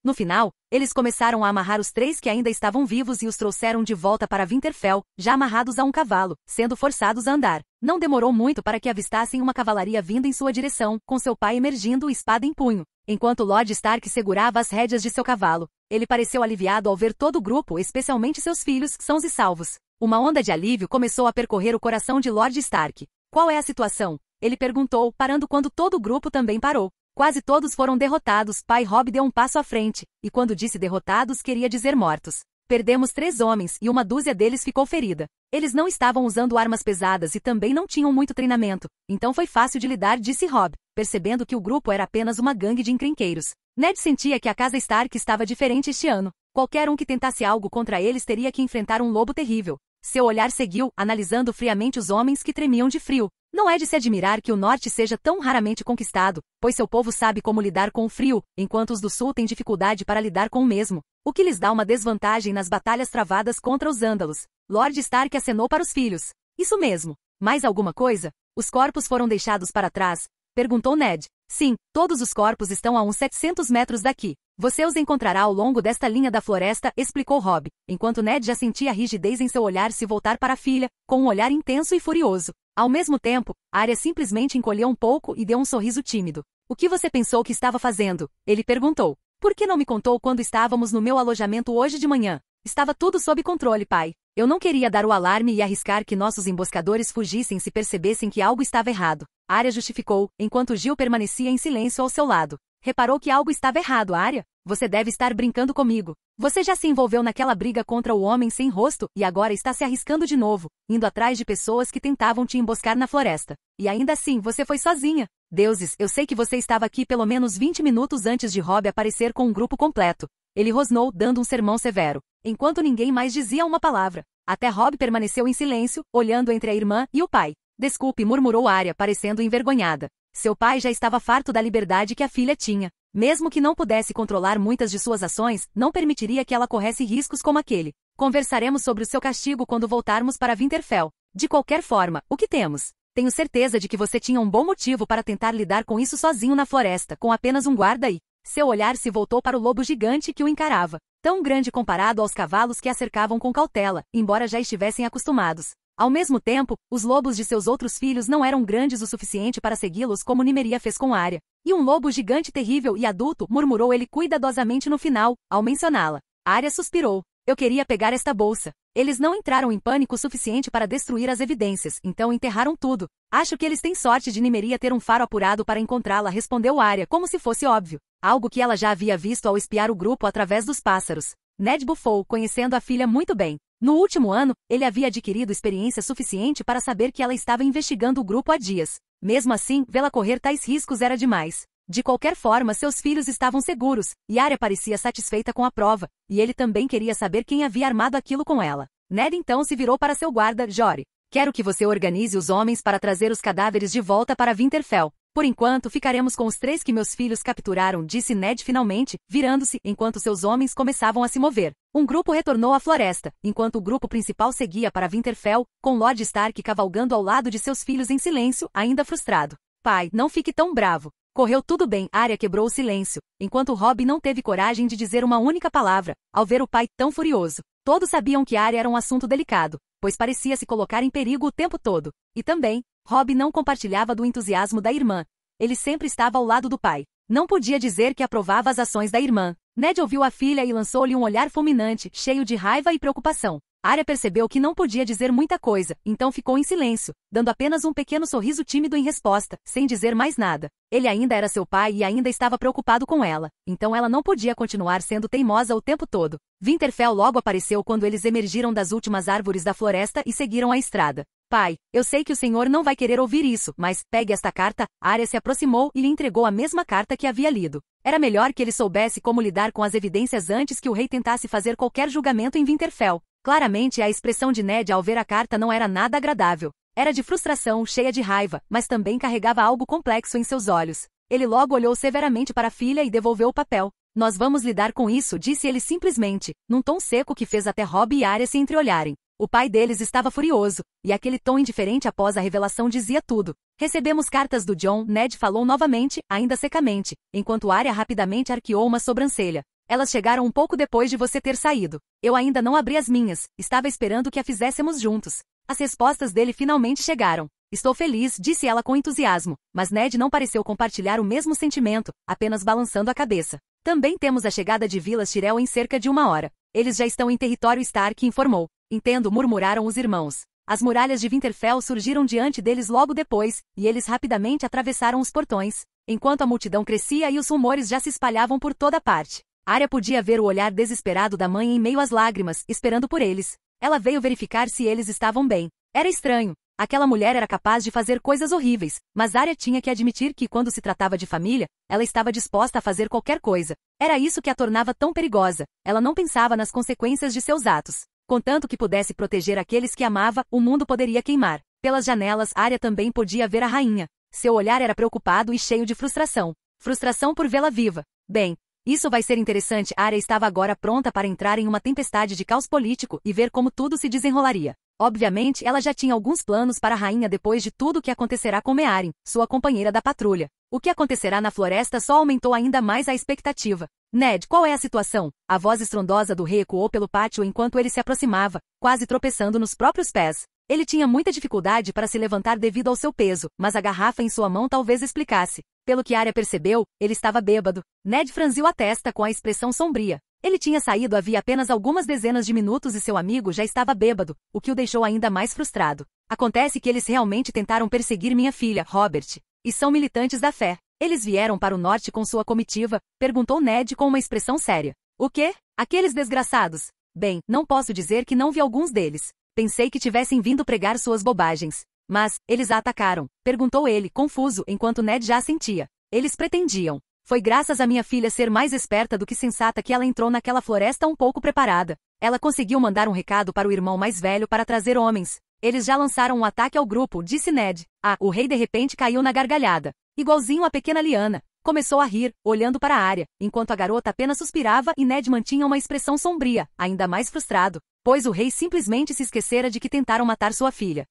No final, eles começaram a amarrar os 3 que ainda estavam vivos e os trouxeram de volta para Winterfell, já amarrados a um cavalo, sendo forçados a andar. Não demorou muito para que avistassem uma cavalaria vindo em sua direção, com seu pai emergindo, espada em punho. Enquanto Lord Stark segurava as rédeas de seu cavalo, ele pareceu aliviado ao ver todo o grupo, especialmente seus filhos, sãos e salvos. Uma onda de alívio começou a percorrer o coração de Lord Stark. Qual é a situação? Ele perguntou, parando quando todo o grupo também parou. Quase todos foram derrotados. Pai Robb deu um passo à frente, e quando disse derrotados queria dizer mortos. Perdemos 3 homens e uma dúzia deles ficou ferida. Eles não estavam usando armas pesadas e também não tinham muito treinamento, então foi fácil de lidar, disse Robb, percebendo que o grupo era apenas uma gangue de encrenqueiros. Ned sentia que a casa Stark estava diferente este ano. Qualquer um que tentasse algo contra eles teria que enfrentar um lobo terrível. Seu olhar seguiu, analisando friamente os homens que tremiam de frio. Não é de se admirar que o norte seja tão raramente conquistado, pois seu povo sabe como lidar com o frio, enquanto os do sul têm dificuldade para lidar com o mesmo, o que lhes dá uma desvantagem nas batalhas travadas contra os ândalos. Lord Stark acenou para os filhos. Isso mesmo. Mais alguma coisa? Os corpos foram deixados para trás? Perguntou Ned. Sim, todos os corpos estão a uns 700 metros daqui. Você os encontrará ao longo desta linha da floresta, explicou Robb, enquanto Ned já sentia a rigidez em seu olhar se voltar para a filha, com um olhar intenso e furioso. Ao mesmo tempo, Arya simplesmente encolheu um pouco e deu um sorriso tímido. O que você pensou que estava fazendo? Ele perguntou. Por que não me contou quando estávamos no meu alojamento hoje de manhã? Estava tudo sob controle, pai. Eu não queria dar o alarme e arriscar que nossos emboscadores fugissem se percebessem que algo estava errado. Arya justificou, enquanto Gil permanecia em silêncio ao seu lado. Reparou que algo estava errado, Arya? Você deve estar brincando comigo. Você já se envolveu naquela briga contra o homem sem rosto e agora está se arriscando de novo, indo atrás de pessoas que tentavam te emboscar na floresta. E ainda assim, você foi sozinha. Deuses, eu sei que você estava aqui pelo menos 20 minutos antes de Robb aparecer com um grupo completo. Ele rosnou, dando um sermão severo, enquanto ninguém mais dizia uma palavra. Até Robb permaneceu em silêncio, olhando entre a irmã e o pai. Desculpe, murmurou Arya, parecendo envergonhada. Seu pai já estava farto da liberdade que a filha tinha. Mesmo que não pudesse controlar muitas de suas ações, não permitiria que ela corresse riscos como aquele. Conversaremos sobre o seu castigo quando voltarmos para Winterfell. De qualquer forma, o que temos? Tenho certeza de que você tinha um bom motivo para tentar lidar com isso sozinho na floresta, com apenas um guarda e... Seu olhar se voltou para o lobo gigante que o encarava, tão grande comparado aos cavalos que a cercavam com cautela, embora já estivessem acostumados. Ao mesmo tempo, os lobos de seus outros filhos não eram grandes o suficiente para segui-los como Nymeria fez com Arya. E um lobo gigante terrível e adulto, murmurou ele cuidadosamente no final, ao mencioná-la. Arya suspirou. Eu queria pegar esta bolsa. Eles não entraram em pânico suficiente para destruir as evidências, então enterraram tudo. Acho que eles têm sorte de Nimeria ter um faro apurado para encontrá-la, respondeu Arya, como se fosse óbvio. Algo que ela já havia visto ao espiar o grupo através dos pássaros. Ned bufou, conhecendo a filha muito bem. No último ano, ele havia adquirido experiência suficiente para saber que ela estava investigando o grupo há dias. Mesmo assim, vê-la correr tais riscos era demais. De qualquer forma, seus filhos estavam seguros, e Arya parecia satisfeita com a prova, e ele também queria saber quem havia armado aquilo com ela. Ned então se virou para seu guarda, Jory. Quero que você organize os homens para trazer os cadáveres de volta para Winterfell. Por enquanto, ficaremos com os 3 que meus filhos capturaram, disse Ned finalmente, virando-se, enquanto seus homens começavam a se mover. Um grupo retornou à floresta, enquanto o grupo principal seguia para Winterfell, com Lord Stark cavalgando ao lado de seus filhos em silêncio, ainda frustrado. Pai, não fique tão bravo. Correu tudo bem, Arya quebrou o silêncio, enquanto Robb não teve coragem de dizer uma única palavra, ao ver o pai tão furioso. Todos sabiam que Arya era um assunto delicado, pois parecia se colocar em perigo o tempo todo. E também, Robb não compartilhava do entusiasmo da irmã. Ele sempre estava ao lado do pai. Não podia dizer que aprovava as ações da irmã. Ned ouviu a filha e lançou-lhe um olhar fulminante, cheio de raiva e preocupação. Arya percebeu que não podia dizer muita coisa, então ficou em silêncio, dando apenas um pequeno sorriso tímido em resposta, sem dizer mais nada. Ele ainda era seu pai e ainda estava preocupado com ela, então ela não podia continuar sendo teimosa o tempo todo. Winterfell logo apareceu quando eles emergiram das últimas árvores da floresta e seguiram a estrada. Pai, eu sei que o senhor não vai querer ouvir isso, mas pegue esta carta. Arya se aproximou e lhe entregou a mesma carta que havia lido. Era melhor que ele soubesse como lidar com as evidências antes que o rei tentasse fazer qualquer julgamento em Winterfell. Claramente, a expressão de Ned ao ver a carta não era nada agradável. Era de frustração, cheia de raiva, mas também carregava algo complexo em seus olhos. Ele logo olhou severamente para a filha e devolveu o papel. Nós vamos lidar com isso, disse ele simplesmente, num tom seco que fez até Robb e Arya se entreolharem. O pai deles estava furioso, e aquele tom indiferente após a revelação dizia tudo. Recebemos cartas do Jon, Ned falou novamente, ainda secamente, enquanto Arya rapidamente arqueou uma sobrancelha. Elas chegaram um pouco depois de você ter saído. Eu ainda não abri as minhas, estava esperando que a fizéssemos juntos. As respostas dele finalmente chegaram. Estou feliz, disse ela com entusiasmo, mas Ned não pareceu compartilhar o mesmo sentimento, apenas balançando a cabeça. Também temos a chegada de Vilas Tyrell em cerca de 1 hora. Eles já estão em território Stark, informou. Entendo, murmuraram os irmãos. As muralhas de Winterfell surgiram diante deles logo depois, e eles rapidamente atravessaram os portões, enquanto a multidão crescia e os rumores já se espalhavam por toda parte. Arya podia ver o olhar desesperado da mãe em meio às lágrimas, esperando por eles. Ela veio verificar se eles estavam bem. Era estranho. Aquela mulher era capaz de fazer coisas horríveis, mas Arya tinha que admitir que quando se tratava de família, ela estava disposta a fazer qualquer coisa. Era isso que a tornava tão perigosa. Ela não pensava nas consequências de seus atos. Contanto que pudesse proteger aqueles que amava, o mundo poderia queimar. Pelas janelas, Arya também podia ver a rainha. Seu olhar era preocupado e cheio de frustração. Frustração por vê-la viva. Bem, isso vai ser interessante. Arya estava agora pronta para entrar em uma tempestade de caos político e ver como tudo se desenrolaria. Obviamente, ela já tinha alguns planos para a rainha depois de tudo o que acontecerá com Meeryn, sua companheira da patrulha. O que acontecerá na floresta só aumentou ainda mais a expectativa. Ned, qual é a situação? A voz estrondosa do rei ecoou pelo pátio enquanto ele se aproximava, quase tropeçando nos próprios pés. Ele tinha muita dificuldade para se levantar devido ao seu peso, mas a garrafa em sua mão talvez explicasse. Pelo que Arya percebeu, ele estava bêbado. Ned franziu a testa com a expressão sombria. Ele tinha saído havia apenas algumas dezenas de minutos e seu amigo já estava bêbado, o que o deixou ainda mais frustrado. Acontece que eles realmente tentaram perseguir minha filha, Robert. E são militantes da fé. Eles vieram para o norte com sua comitiva? Perguntou Ned com uma expressão séria. O quê? Aqueles desgraçados? Bem, não posso dizer que não vi alguns deles. Pensei que tivessem vindo pregar suas bobagens. Mas, eles a atacaram? Perguntou ele, confuso, enquanto Ned já assentia. Eles pretendiam. Foi graças a minha filha ser mais esperta do que sensata que ela entrou naquela floresta um pouco preparada. Ela conseguiu mandar um recado para o irmão mais velho para trazer homens. Eles já lançaram um ataque ao grupo, disse Ned. O rei de repente caiu na gargalhada. Igualzinho a pequena Lyanna. Começou a rir, olhando para a Arya, enquanto a garota apenas suspirava e Ned mantinha uma expressão sombria, ainda mais frustrado, pois o rei simplesmente se esquecera de que tentaram matar sua filha.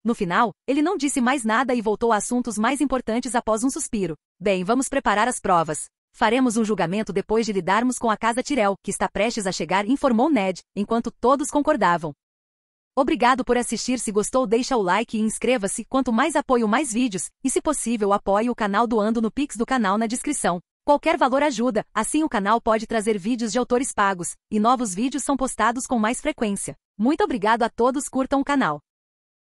No final, ele não disse mais nada e voltou a assuntos mais importantes após um suspiro. Bem, vamos preparar as provas. Faremos um julgamento depois de lidarmos com a casa Tyrell, que está prestes a chegar, informou Ned, enquanto todos concordavam. Obrigado por assistir. Se gostou, deixa o like e inscreva-se. Quanto mais apoio, mais vídeos, e se possível apoie o canal doando no Pix do canal na descrição. Qualquer valor ajuda, assim o canal pode trazer vídeos de autores pagos, e novos vídeos são postados com mais frequência. Muito obrigado a todos, curtam o canal.